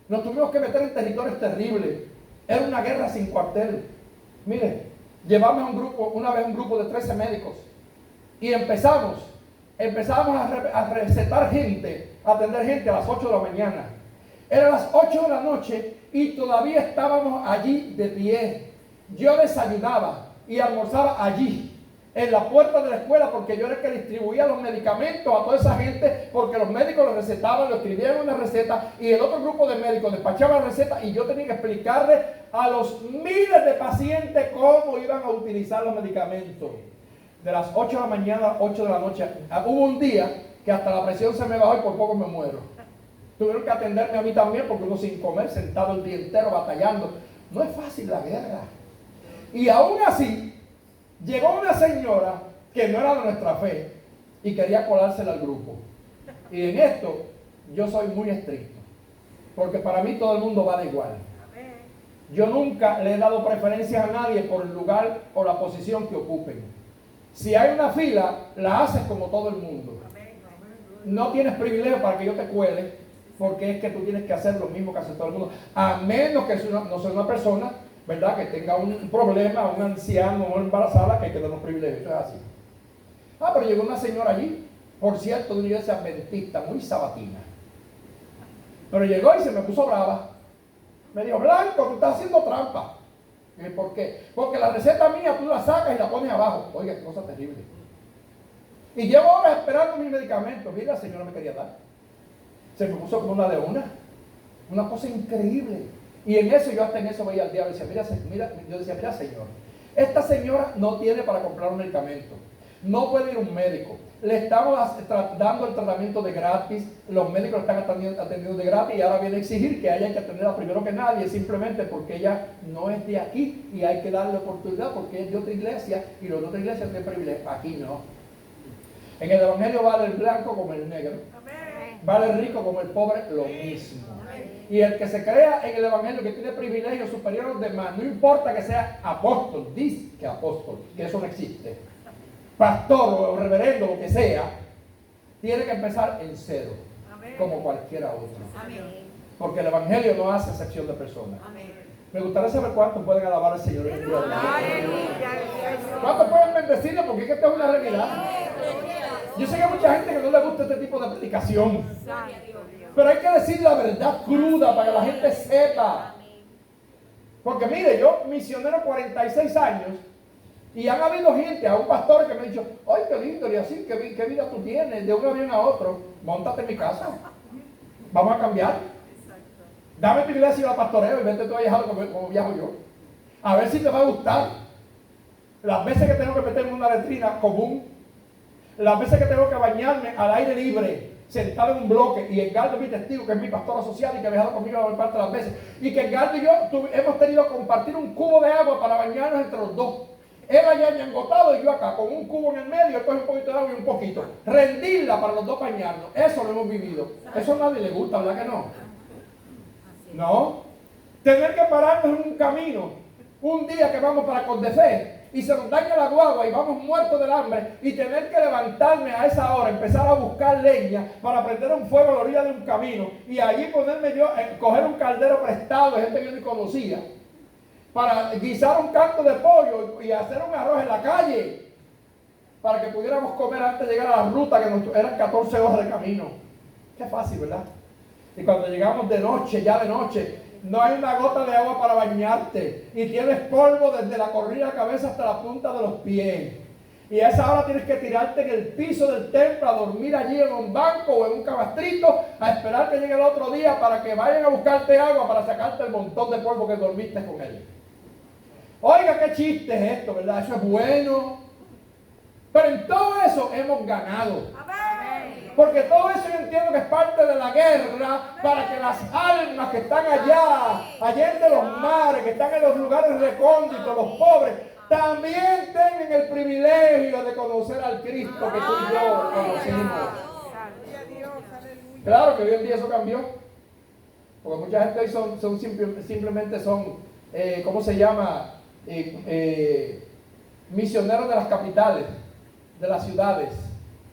S1: Nos tuvimos que meter en territorios terribles. Era una guerra sin cuartel. Mire, llevamos una vez un grupo de 13 médicos y empezamos a recetar gente, a atender gente a las 8 de la mañana. Eran las 8 de la noche y todavía estábamos allí de pie. Yo desayunaba y almorzaba allí, en la puerta de la escuela, porque yo era el que distribuía los medicamentos a toda esa gente, porque los médicos lo recetaban, lo escribían una receta, y el otro grupo de médicos despachaba la receta, y yo tenía que explicarle a los miles de pacientes cómo iban a utilizar los medicamentos. De las 8 de la mañana a las 8 de la noche, hubo un día que hasta la presión se me bajó y por poco me muero. Tuvieron que atenderme a mí también, porque uno sin comer, sentado el día entero batallando. No es fácil la guerra. Y aún así, llegó una señora que no era de nuestra fe y quería colársela al grupo. Y en esto yo soy muy estricto, porque para mí todo el mundo vale igual. Yo nunca le he dado preferencias a nadie por el lugar o la posición que ocupen. Si hay una fila, la haces como todo el mundo. No tienes privilegio para que yo te cuele, porque es que tú tienes que hacer lo mismo que hace todo el mundo, a menos que no sea una persona, ¿verdad?, que tenga un problema, un anciano o una embarazada, que hay que dar unos privilegios. Eso es así. Pero llegó una señora allí, por cierto, de una iglesia adventista, muy sabatina. Pero llegó y se me puso brava. Me dijo: Blanco, tú estás haciendo trampa. Y dije: ¿por qué? Porque la receta mía tú la sacas y la pones abajo. Oiga, qué cosa terrible. Y llevo horas esperando mis medicamentos. Mira, la señora me quería dar. Se me puso como una leona. Una cosa increíble. Y en eso, yo hasta en eso veía al diablo y decía: yo decía, mira, señor, esta señora no tiene para comprar un medicamento, no puede ir a un médico, le estamos dando el tratamiento de gratis, los médicos están atendiendo de gratis, y ahora viene a exigir que haya que atenderla primero que nadie, simplemente porque ella no es de aquí y hay que darle oportunidad porque es de otra iglesia y los de otra iglesia tienen privilegio. Aquí no. En el evangelio vale el blanco como el negro, vale el rico como el pobre, lo mismo. Y el que se crea en el evangelio que tiene privilegios superiores a los demás, no importa que sea apóstol, dice que apóstol, que eso no existe, pastor o reverendo, lo que sea, tiene que empezar en cero, como cualquiera otro. Porque el evangelio no hace excepción de personas. Me gustaría saber cuántos pueden alabar al Señor en el día de hoy. ¿Cuántos pueden bendecirle? Porque es que esto es una realidad. Yo sé que hay mucha gente que no le gusta este tipo de predicación, pero hay que decir la verdad cruda para que la gente sepa. Porque mire, yo misionero 46 años y han habido gente, a un pastor que me ha dicho: ¡ay, qué lindo! Y así, ¿qué vida tú tienes? De un avión a otro, móntate en mi casa, vamos a cambiar. Dame tu iglesia y la pastoreo y vete tú a viajar como viajo yo. A ver si te va a gustar. Las veces que tengo que meterme en una letrina común, las veces que tengo que bañarme al aire libre, sentado en un bloque, y Edgardo es mi testigo, que es mi pastor social y que ha viajado conmigo la mayor parte de las veces, y que Edgardo y yo hemos tenido que compartir un cubo de agua para bañarnos entre los dos. Él allá ñangotado y yo acá, con un cubo en el medio, después un poquito de agua y un poquito. Rendirla para los dos bañarnos. Eso lo hemos vivido. Eso a nadie le gusta, ¿verdad que no? No. Tener que pararnos en un camino, un día que vamos para Condefe, y se nos daña la guagua y vamos muertos del hambre, y tener que levantarme a esa hora, empezar a buscar leña para prender un fuego a la orilla de un camino, y allí ponerme yo, coger un caldero prestado de gente que yo ni conocía, para guisar un canto de pollo y hacer un arroz en la calle. para que pudiéramos comer antes de llegar a la ruta, que eran 14 horas de camino. Qué fácil, ¿verdad? Y cuando llegamos de noche, ya de noche, no hay una gota de agua para bañarte. Y tienes polvo desde la cornilla de la cabeza hasta la punta de los pies. Y a esa hora tienes que tirarte en el piso del templo a dormir allí en un banco o en un camastrito a esperar que llegue el otro día para que vayan a buscarte agua para sacarte el montón de polvo que dormiste con él. Oiga, qué chiste es esto, ¿verdad? Eso es bueno. Pero en todo eso hemos ganado. Porque todo eso yo entiendo que es parte de la guerra para que las almas que están allá de los mares, que están en los lugares recónditos, los pobres, también tengan el privilegio de conocer al Cristo que tú y yo conocimos. Claro que hoy en día eso cambió. Porque mucha gente hoy simplemente son, ¿cómo se llama? Misioneros de las capitales, de las ciudades.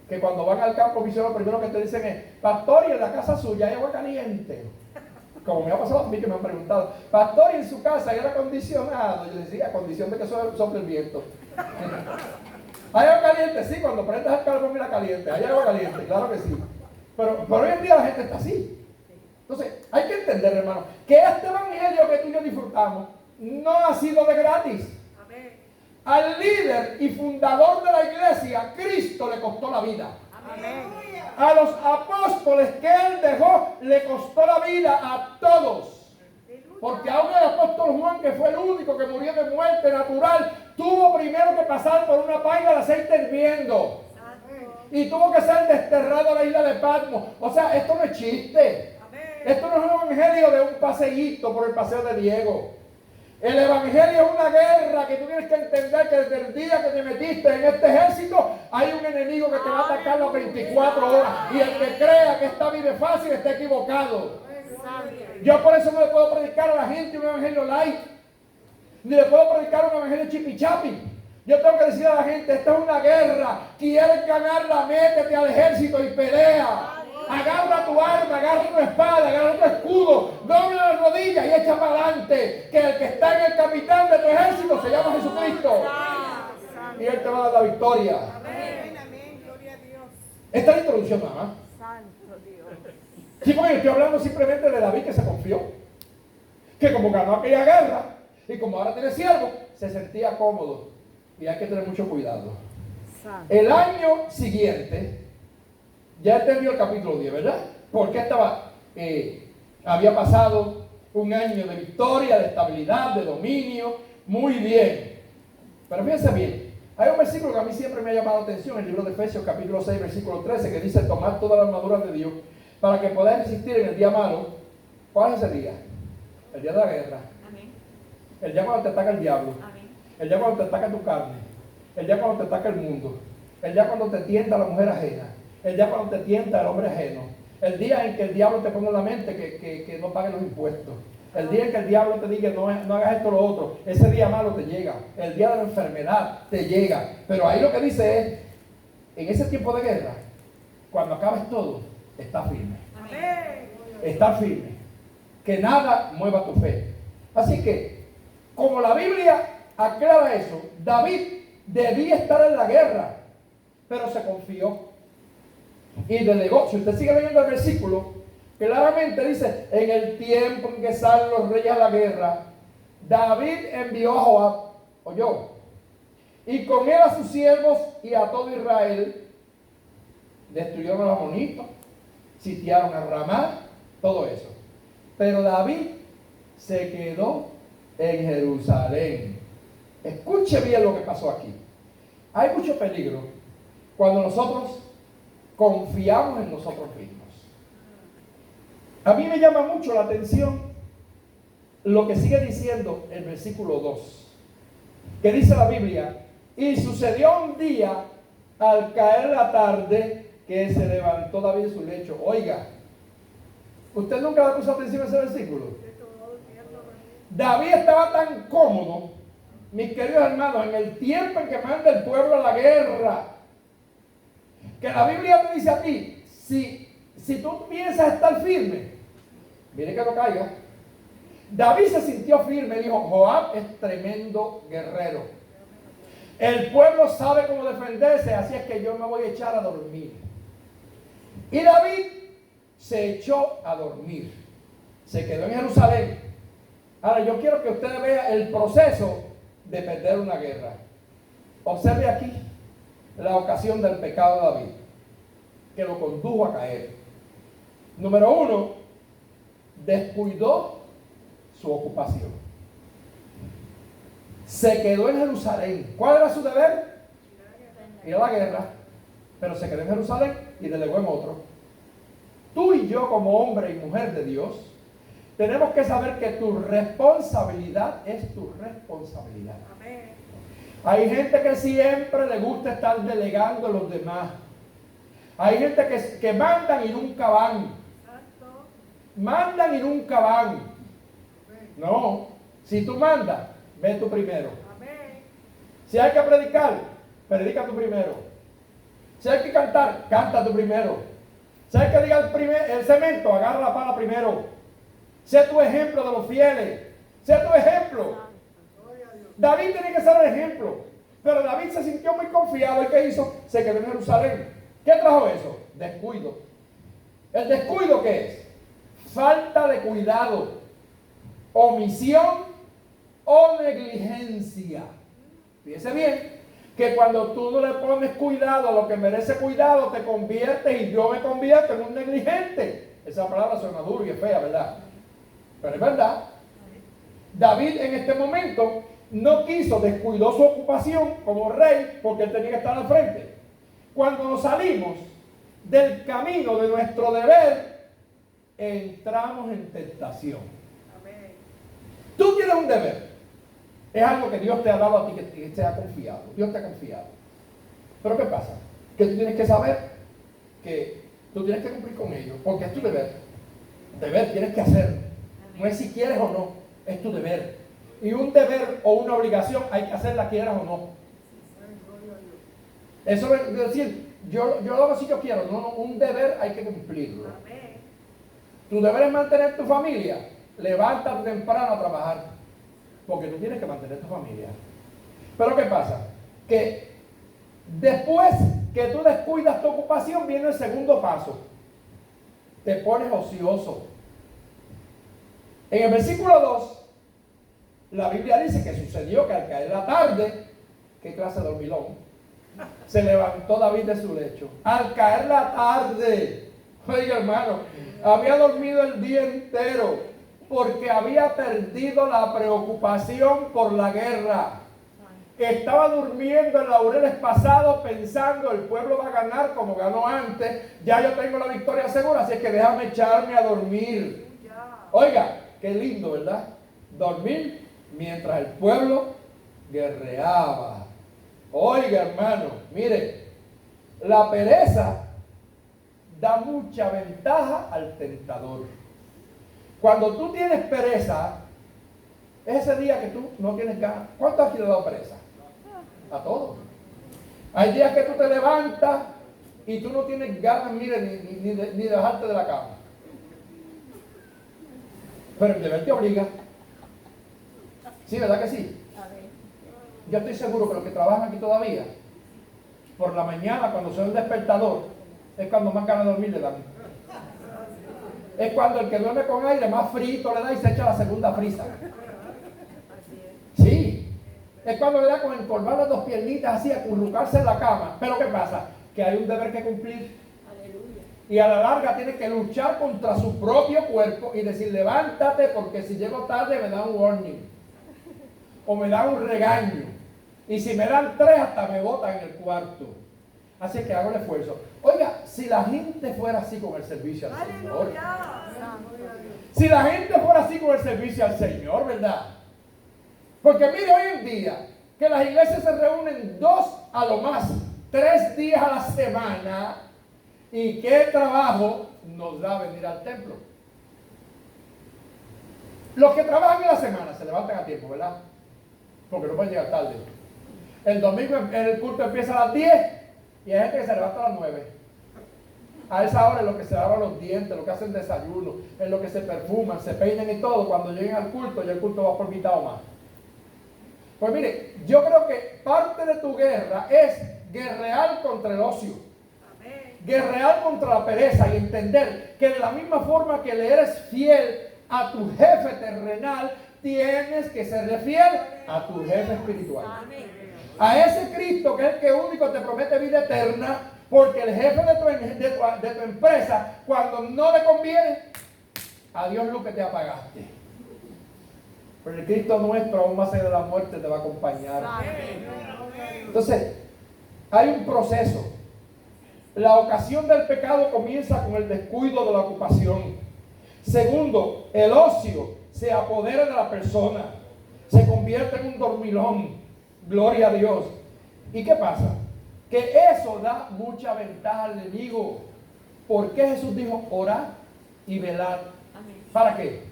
S1: Que cuando van al campo misionero, lo primero que te dicen es: pastor, y en la casa suya hay agua caliente. Como me ha pasado a mí, que me han preguntado: pastor, y en su casa hay aire acondicionado. Yo decía: a condición de que sople el viento. ¿Hay agua caliente? Sí, cuando prendas el carbón, mira, caliente. Hay agua caliente, claro que sí. Pero hoy en día la gente está así. Entonces, hay que entender, hermano, que este evangelio que tú y yo disfrutamos no ha sido de gratis. Al líder y fundador de la iglesia, Cristo le costó la vida. Amén. A los apóstoles que él dejó, le costó la vida a todos. Porque aún el apóstol Juan, que fue el único que murió de muerte natural, tuvo primero que pasar por una paila de aceite hirviendo. Y tuvo que ser desterrado a la isla de Patmos. O sea, esto no es chiste. Esto no es un evangelio de un paseíto por el paseo de Diego. El evangelio es una guerra que tú tienes que entender que desde el día que te metiste en este ejército hay un enemigo que te va a atacar las 24 horas. Y el que crea que esta vida es fácil está equivocado. Yo por eso no le puedo predicar a la gente un evangelio light, ni le puedo predicar un evangelio chipichapi. Yo tengo que decir a la gente: esta es una guerra. ¿Quieres ganarla? Métete al ejército y pelea. Agarra tu arma, agarra tu espada, agarra tu escudo, dobla las rodillas y echa para adelante. Que el que está en el capitán de tu ejército se llama Jesucristo. Y Él te va a dar la victoria. Amén. Gloria a Dios. Esta es la introducción nada más. Santo Dios. Sí, porque estoy hablando simplemente de David, que se confió. Que como ganó aquella guerra y como ahora tiene siervo, se sentía cómodo. Y hay que tener mucho cuidado. El año siguiente, ya entendió el capítulo 10, ¿verdad? Porque había pasado un año de victoria, de estabilidad, de dominio. Muy bien. Pero fíjense bien, hay un versículo que a mí siempre me ha llamado la atención, el libro de Efesios capítulo 6, versículo 13, que dice: tomad toda la armadura de Dios para que podáis resistir en el día malo. ¿Cuál es ese día? El día de la guerra. Amén. El día cuando te ataca el diablo. Amén. El día cuando te ataca tu carne. El día cuando te ataca el mundo. El día cuando te tienta la mujer ajena. El día cuando te tienta el hombre ajeno. El día en que el diablo te pone en la mente que no pagues los impuestos. El día en que el diablo te diga: no hagas esto o lo otro. Ese día malo te llega. El día de la enfermedad te llega. Pero ahí lo que dice es: en ese tiempo de guerra, cuando acabes todo, está firme. Amén. Está firme. Que nada mueva tu fe. Así que, como la Biblia aclara eso, David debía estar en la guerra, pero se confió. Y delegó. Si usted sigue leyendo el versículo, claramente dice: en el tiempo en que salen los reyes a la guerra, David envió a Joab, oyó, y con él a sus siervos y a todo Israel. Destruyeron a los amonitas, sitiaron a Ramá, todo eso. Pero David se quedó en Jerusalén. Escuche bien lo que pasó aquí. Hay mucho peligro cuando nosotros confiamos en nosotros mismos. A mí me llama mucho la atención lo que sigue diciendo el versículo 2, que dice la Biblia: y sucedió un día, al caer la tarde, que se levantó David de su lecho. Oiga, ¿usted nunca le puso atención a ese versículo? David estaba tan cómodo, mis queridos hermanos, en el tiempo en que manda el pueblo a la guerra, que la Biblia te dice a ti: si tú piensas estar firme, mire que no caiga. David se sintió firme, dijo: Joab es tremendo guerrero. El pueblo sabe cómo defenderse, así es que yo me voy a echar a dormir. Y David se echó a dormir. Se quedó en Jerusalén. Ahora yo quiero que ustedes vean el proceso de perder una guerra. Observe aquí la ocasión del pecado de David, que lo condujo a caer. Número 1, descuidó su ocupación. Se quedó en Jerusalén. ¿Cuál era su deber? Ir a la guerra. Pero se quedó en Jerusalén y delegó en otro. Tú y yo, como hombre y mujer de Dios, tenemos que saber que tu responsabilidad es tu responsabilidad. Amén. Hay gente que siempre le gusta estar delegando a los demás. Hay gente que mandan y nunca van. Mandan y nunca van. No, si tú mandas, ve tú primero. Si hay que predicar, predica tú primero. Si hay que cantar, canta tú primero. Si hay que diga el cemento, agarra la pala primero. Sé tu ejemplo de los fieles. Sé tu ejemplo. David tenía que ser el ejemplo. Pero David se sintió muy confiado. ¿Y qué hizo? Se quedó en Jerusalén. ¿Qué trajo eso? Descuido. ¿El descuido qué es? Falta de cuidado, omisión o negligencia. Fíjese bien que cuando tú no le pones cuidado a lo que merece cuidado, te conviertes, y yo me convierto en un negligente. Esa palabra suena dura y es fea, ¿verdad? Pero es verdad. David en este momento no quiso, descuidó su ocupación como rey porque él tenía que estar al frente. Cuando nos salimos del camino de nuestro deber, entramos en tentación. Amén. Tú tienes un deber. Es algo que Dios te ha dado a ti, que te ha confiado. Dios te ha confiado. Pero ¿qué pasa? Que tú tienes que saber que tú tienes que cumplir con ello, porque es tu deber. Deber tienes que hacerlo. No es si quieres o no, es tu deber. Y un deber o una obligación hay que hacerla quieras o no. Eso es decir, yo lo hago si yo quiero. No, un deber hay que cumplirlo. Tu deber es mantener tu familia. Levántate temprano a trabajar, porque tú tienes que mantener tu familia. Pero ¿qué pasa? Que después que tú descuidas tu ocupación, viene el segundo paso. Te pones ocioso. En el versículo 2, la Biblia dice que sucedió que al caer la tarde, ¿qué clase de dormilón? Se levantó David de su lecho. Al caer la tarde, oiga hermano, había dormido el día entero porque había perdido la preocupación por la guerra. Estaba durmiendo en laureles pasados pensando el pueblo va a ganar como ganó antes. Ya yo tengo la victoria segura, así es que déjame echarme a dormir. Oiga, qué lindo, ¿verdad? Dormir mientras el pueblo guerreaba. Oiga hermano, mire, la pereza da mucha ventaja al tentador. Cuando tú tienes pereza, es ese día que tú no tienes ganas. ¿Cuánto has dado pereza? A todos. Hay días que tú te levantas y tú no tienes ganas, mire, ni de bajarte de la cama. Pero el deber te obliga. ¿Sí, verdad que sí? Yo estoy seguro que los que trabajan aquí todavía, por la mañana cuando suena el despertador, es cuando más ganas de dormir le dan. Es cuando el que duerme con aire más frito le da y se echa la segunda frisa. Sí. Es cuando le da con encorvar las dos piernitas así, acurrucarse en la cama. Pero ¿qué pasa? Que hay un deber que cumplir. Aleluya. Y a la larga tiene que luchar contra su propio cuerpo y decir, levántate porque si llego tarde me da un warning. O me da un regaño. Y si me dan 3 hasta me botan en el cuarto. Así que hago el esfuerzo. Oiga, si la gente fuera así con el servicio al Señor. Si la gente fuera así con el servicio al Señor, ¿verdad? Porque mire hoy en día que las iglesias se reúnen 2 a lo más 3 días a la semana. ¿Y qué trabajo nos da venir al templo? Los que trabajan en la semana se levantan a tiempo, ¿verdad? Porque no pueden llegar tarde. El domingo el culto empieza a las 10 y hay gente que se levanta a las 9. A esa hora es lo que se lavan los dientes, lo que hacen desayuno, es lo que se perfuman, se peinan y todo. Cuando lleguen al culto, ya el culto va por mitad o más. Pues mire, yo creo que parte de tu guerra es guerrear contra el ocio. Guerrear contra la pereza y entender que de la misma forma que le eres fiel a tu jefe terrenal, tienes que serle fiel a tu jefe espiritual. A ese Cristo que es el que único te promete vida eterna, porque el jefe de tu empresa, cuando no le conviene, adiós lo que te apagaste. Pero el Cristo nuestro, aún más allá de la muerte, te va a acompañar. Entonces, hay un proceso. La ocasión del pecado comienza con el descuido de la ocupación. Segundo, el ocio se apodera de la persona. Se convierte en un dormilón. Gloria a Dios. ¿Y qué pasa? Que eso da mucha ventaja al enemigo. ¿Por qué Jesús dijo orad y velad? ¿Para qué?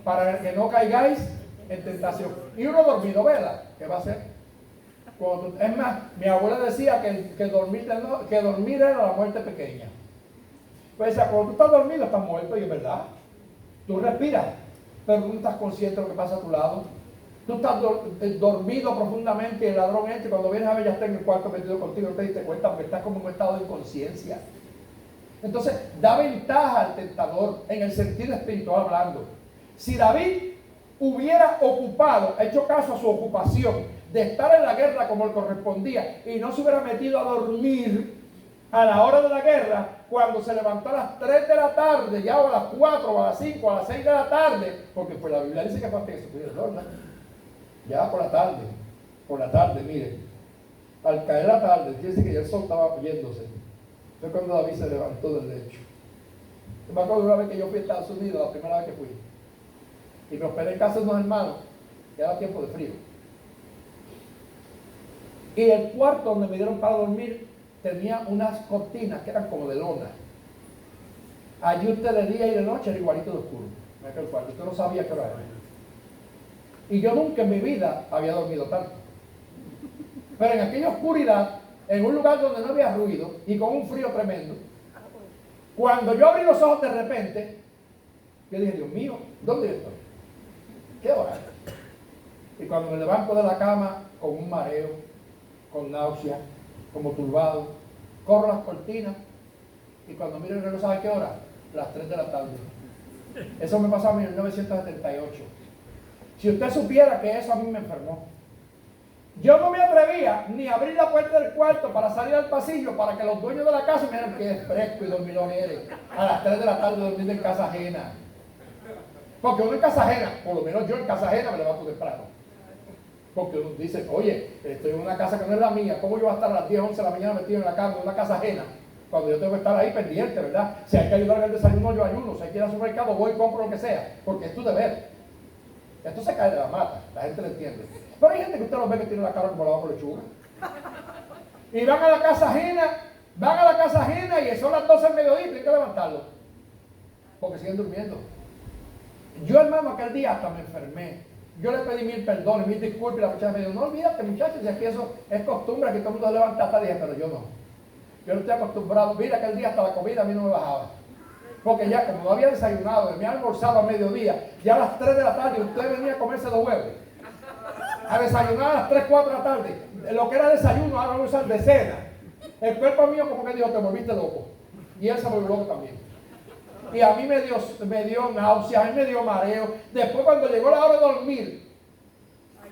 S1: Para que no caigáis en tentación. Y uno dormido vela. ¿Qué va a hacer? Es más, mi abuela decía que dormir era la muerte pequeña. Pues cuando tú estás dormido estás muerto, y es verdad. Tú respiras, pero tú no estás consciente de lo que pasa a tu lado. Tú estás dormido profundamente y el ladrón entra y cuando vienes a ver ya está en el cuarto metido contigo, no te diste cuenta porque estás como en un estado de inconsciencia. Entonces da ventaja al tentador en el sentido espiritual hablando. Si David hubiera hecho caso a su ocupación de estar en la guerra como le correspondía y no se hubiera metido a dormir a la hora de la guerra, cuando se levantó a las 3 de la tarde, ya a las 4, o a las 5, o a las 6 de la tarde, porque pues la Biblia dice que fue hasta que se pudiera dormir, ya por la tarde, miren, al caer la tarde, fíjense que ya el sol estaba yéndose. Fue cuando David se levantó del lecho. Yo me acuerdo una vez que yo fui a Estados Unidos, la primera vez que fui, y me hospedé en casa de unos hermanos, que era tiempo de frío. Y el cuarto donde me dieron para dormir tenía unas cortinas que eran como de lona. Allí usted de día y de noche era igualito de oscuro. En aquel cuarto, usted no sabía qué hora era. Y yo nunca en mi vida había dormido tanto. Pero en aquella oscuridad, en un lugar donde no había ruido y con un frío tremendo, cuando yo abrí los ojos de repente, yo dije, Dios mío, ¿dónde estoy? ¿Qué hora es? Y cuando me levanto de la cama con un mareo, con náusea, como turbado, corro las cortinas y cuando miro el reloj, ¿sabe qué hora? Las 3 de la tarde. Eso me pasó a mí en 1978. Si usted supiera que eso a mí me enfermó. Yo no me atrevía ni a abrir la puerta del cuarto para salir al pasillo para que los dueños de la casa me dijeran que fresco y dormilón eres. A las 3 de la tarde dormiendo en casa ajena. Porque uno en casa ajena, por lo menos yo en casa ajena me levanto temprano. Porque uno dice, oye, estoy en una casa que no es la mía, ¿cómo yo voy a estar a las 10, 11 de la mañana metido en la cama en una casa ajena? Cuando yo tengo que estar ahí pendiente, ¿verdad? Si hay que ayudar en el desayuno, yo ayuno. Si hay que ir al supermercado, voy y compro lo que sea. Porque es tu deber. Esto se cae de la mata, la gente lo entiende. Pero hay gente que usted los ve que tiene la cara como la bajo lechuga. Y van a la casa ajena y son las 12 del mediodía y tienen que levantarlo. Porque siguen durmiendo. Yo, hermano, aquel día hasta me enfermé. Yo le pedí 1000 perdones, 1000 disculpas y la muchacha me dijo, no olvídate muchachos, si aquí eso es costumbre, que todo el mundo se levanta hasta 10, pero yo no. Yo no estoy acostumbrado. Mira que el día hasta la comida a mí no me bajaba. Porque ya como no había desayunado, me había almorzado a mediodía, ya a las 3 de la tarde usted venía a comerse 2 huevos. A desayunar a las 3, 4 de la tarde. Lo que era desayuno, ahora vamos a usar de cena. El cuerpo mío como que dijo, te volviste loco. Y él se volvió loco también. Y a mí me dio náusea, a mí me dio mareo. Después cuando llegó la hora de dormir,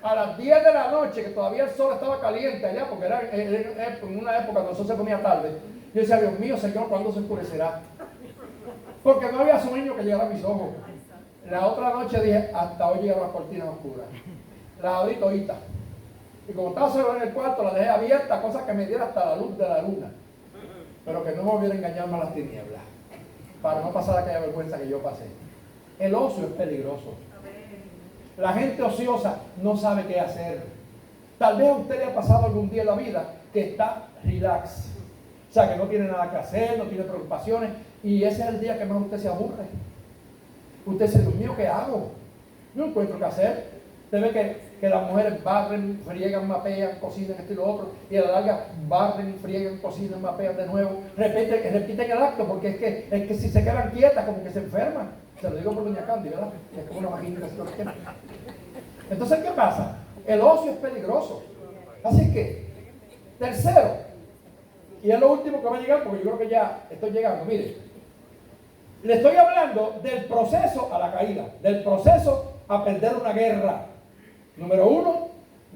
S1: a las 10 de la noche, que todavía el sol estaba caliente allá, porque era en una época cuando el sol se ponía tarde, yo decía, Dios mío, Señor, ¿cuándo se oscurecerá? Porque no había sueño que llegara a mis ojos. La otra noche dije, hasta hoy llegaron las cortinas oscuras. Las abrí toditas. Y como estaba solo en el cuarto, la dejé abierta, cosa que me diera hasta la luz de la luna. Pero que no me volviera a engañarme a las tinieblas, para no pasar aquella vergüenza que yo pasé. El ocio es peligroso. La gente ociosa no sabe qué hacer. Tal vez a usted le ha pasado algún día en la vida que está relax. O sea, que no tiene nada que hacer, no tiene preocupaciones. Y ese es el día que más usted se aburre. Usted dice, Dios mío, ¿qué hago? No encuentro qué hacer. Usted ve que las mujeres barren, friegan, mapean, cocinan, esto y lo otro. Y a la larga barren, friegan, cocinan, mapean de nuevo. Repiten el acto porque es que si se quedan quietas como que se enferman. Se lo digo por doña Candy, ¿verdad? Es como una vaginita. Entonces, ¿qué pasa? El ocio es peligroso. Así que, tercero, y es lo último que va a llegar porque yo creo que ya estoy llegando. Mire, le estoy hablando del proceso a la caída, del proceso a perder una guerra. Número 1,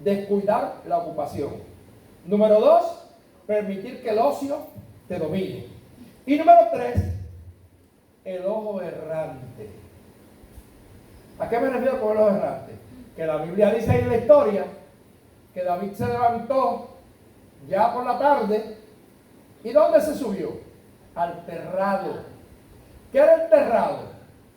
S1: descuidar la ocupación. Número 2, permitir que el ocio te domine. Y número 3, el ojo errante. ¿A qué me refiero con el ojo errante? Que la Biblia dice ahí en la historia que David se levantó ya por la tarde. ¿Y dónde se subió? Al terrado. ¿Qué era el terrado?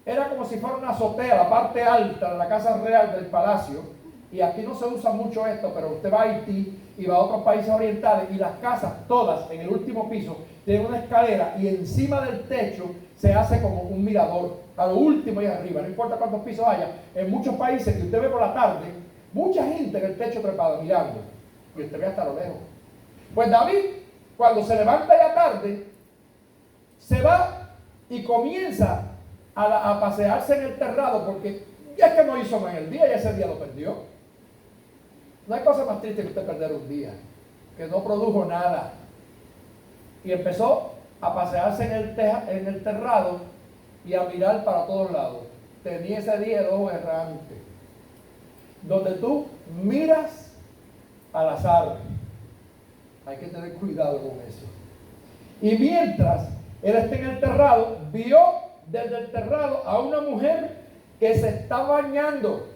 S1: Era como si fuera una azotea, la parte alta de la casa real del palacio. Y aquí no se usa mucho esto, pero usted va a Haití y va a otros países orientales y las casas, todas en el último piso, tienen una escalera y encima del techo se hace como un mirador, a lo último y arriba, no importa cuántos pisos haya. En muchos países que usted ve por la tarde, mucha gente en el techo trepada mirando y usted ve hasta lo lejos. Pues David, cuando se levanta ya tarde, se va y comienza a pasearse en el terrado porque ya es que no hizo nada en el día y ese día lo perdió. No hay cosa más triste que usted perder un día, que no produjo nada. Y empezó a pasearse en el terrado y a mirar para todos lados. Tenía ese día el ojo errante, donde tú miras al azar. Hay que tener cuidado con eso. Y mientras él está en el terrado, vio desde el terrado a una mujer que se está bañando.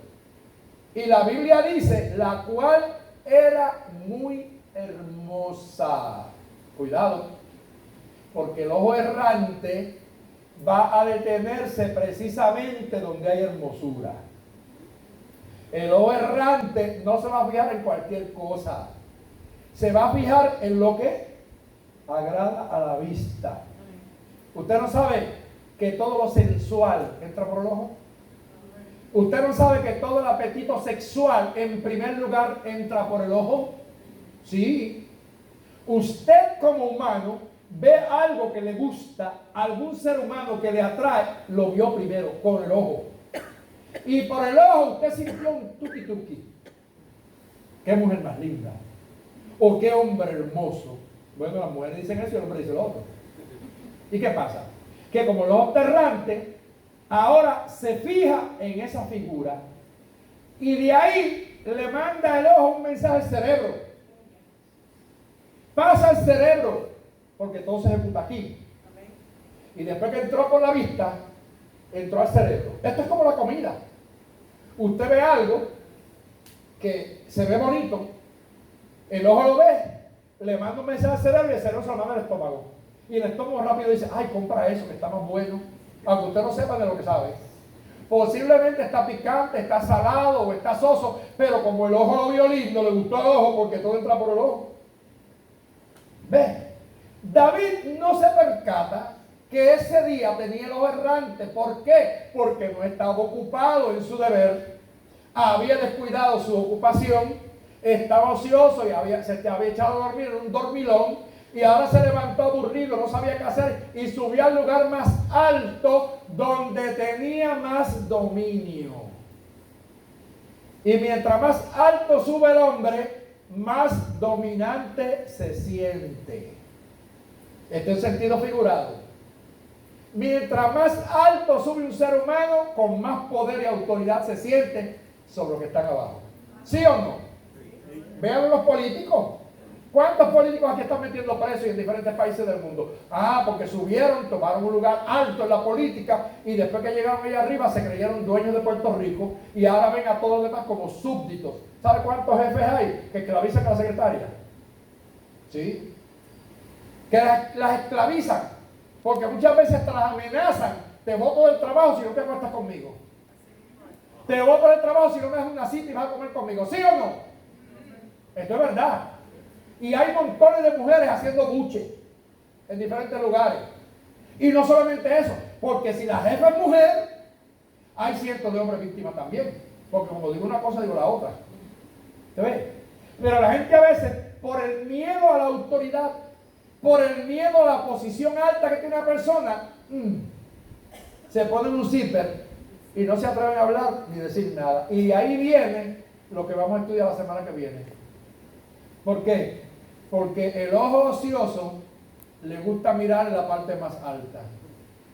S1: Y la Biblia dice, la cual era muy hermosa. Cuidado, porque el ojo errante va a detenerse precisamente donde hay hermosura. El ojo errante no se va a fijar en cualquier cosa. Se va a fijar en lo que agrada a la vista. Usted no sabe que todo lo sensual entra por el ojo. ¿Usted no sabe que todo el apetito sexual en primer lugar entra por el ojo? Sí. Usted como humano ve algo que le gusta, algún ser humano que le atrae, lo vio primero con el ojo. Y por el ojo usted sintió un tuki tuki. ¿Qué mujer más linda? ¿O qué hombre hermoso? Bueno, las mujeres dicen eso y el hombre dice lo otro. ¿Y qué pasa? Que como el ojo errante ahora se fija en esa figura y de ahí le manda el ojo un mensaje al cerebro. Pasa al cerebro, porque todo se ejecuta aquí. Y después que entró por la vista, entró al cerebro. Esto es como la comida. Usted ve algo que se ve bonito, el ojo lo ve, le manda un mensaje al cerebro y el cerebro se lo manda al estómago. Y el estómago rápido dice, ay, compra eso que está más bueno. Aunque usted no sepa de lo que sabe. Posiblemente está picante, está salado o está soso, pero como el ojo lo vio lindo, le gustó el ojo porque todo entra por el ojo. ¿Ve? David no se percata que ese día tenía el ojo errante. ¿Por qué? Porque no estaba ocupado en su deber. Había descuidado su ocupación, estaba ocioso y se había echado a dormir en un dormilón. Y ahora se levantó aburrido, no sabía qué hacer y subió al lugar más alto donde tenía más dominio. Y mientras más alto sube el hombre, más dominante se siente. Esto en sentido figurado. Mientras más alto sube un ser humano, con más poder y autoridad se siente sobre los que están abajo. ¿Sí o no? Vean los políticos. ¿Cuántos políticos aquí están metiendo presos y en diferentes países del mundo? Ah, porque subieron, tomaron un lugar alto en la política y después que llegaron allá arriba se creyeron dueños de Puerto Rico y ahora ven a todos los demás como súbditos. ¿Sabe cuántos jefes hay que esclavizan a la secretaria? ¿Sí? Que las esclavizan porque muchas veces hasta las amenazan. Te boto del trabajo si no te acuestas conmigo. Te boto del trabajo si no me das una cita y vas a comer conmigo. ¿Sí o no? Esto es verdad. Y hay montones de mujeres haciendo buche en diferentes lugares. Y no solamente eso, porque si la jefa es mujer, hay cientos de hombres víctimas también. Porque como digo una cosa, digo la otra. ¿Se ve? Pero la gente a veces, por el miedo a la autoridad, por el miedo a la posición alta que tiene una persona, se ponen un zipper y no se atreven a hablar ni decir nada. Y ahí viene lo que vamos a estudiar la semana que viene. ¿Por qué? Porque el ojo ocioso le gusta mirar en la parte más alta.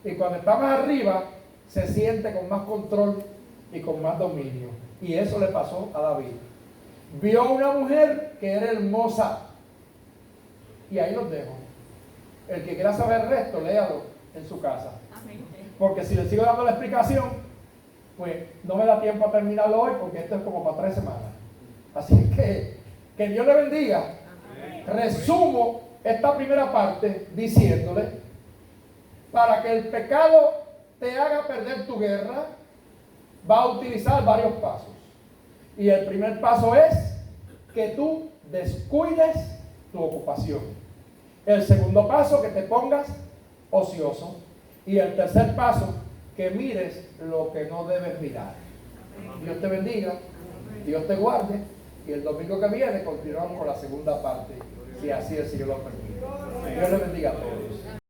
S1: Y cuando está más arriba, se siente con más control y con más dominio. Y eso le pasó a David. Vio una mujer que era hermosa. Y ahí los dejo. El que quiera saber el resto, léalo en su casa. Porque si le sigo dando la explicación, pues no me da tiempo a terminarlo hoy, porque esto es como para 3 semanas. Así que Dios le bendiga. Resumo esta primera parte diciéndole: para que el pecado te haga perder tu guerra, va a utilizar varios pasos. Y el primer paso es que tú descuides tu ocupación. El segundo paso, que te pongas ocioso. Y el tercer paso, que mires lo que no debes mirar. Dios te bendiga, Dios te guarde, y el domingo que viene continuamos con la segunda parte, si así el Señor lo permite. Dios le bendiga a todos.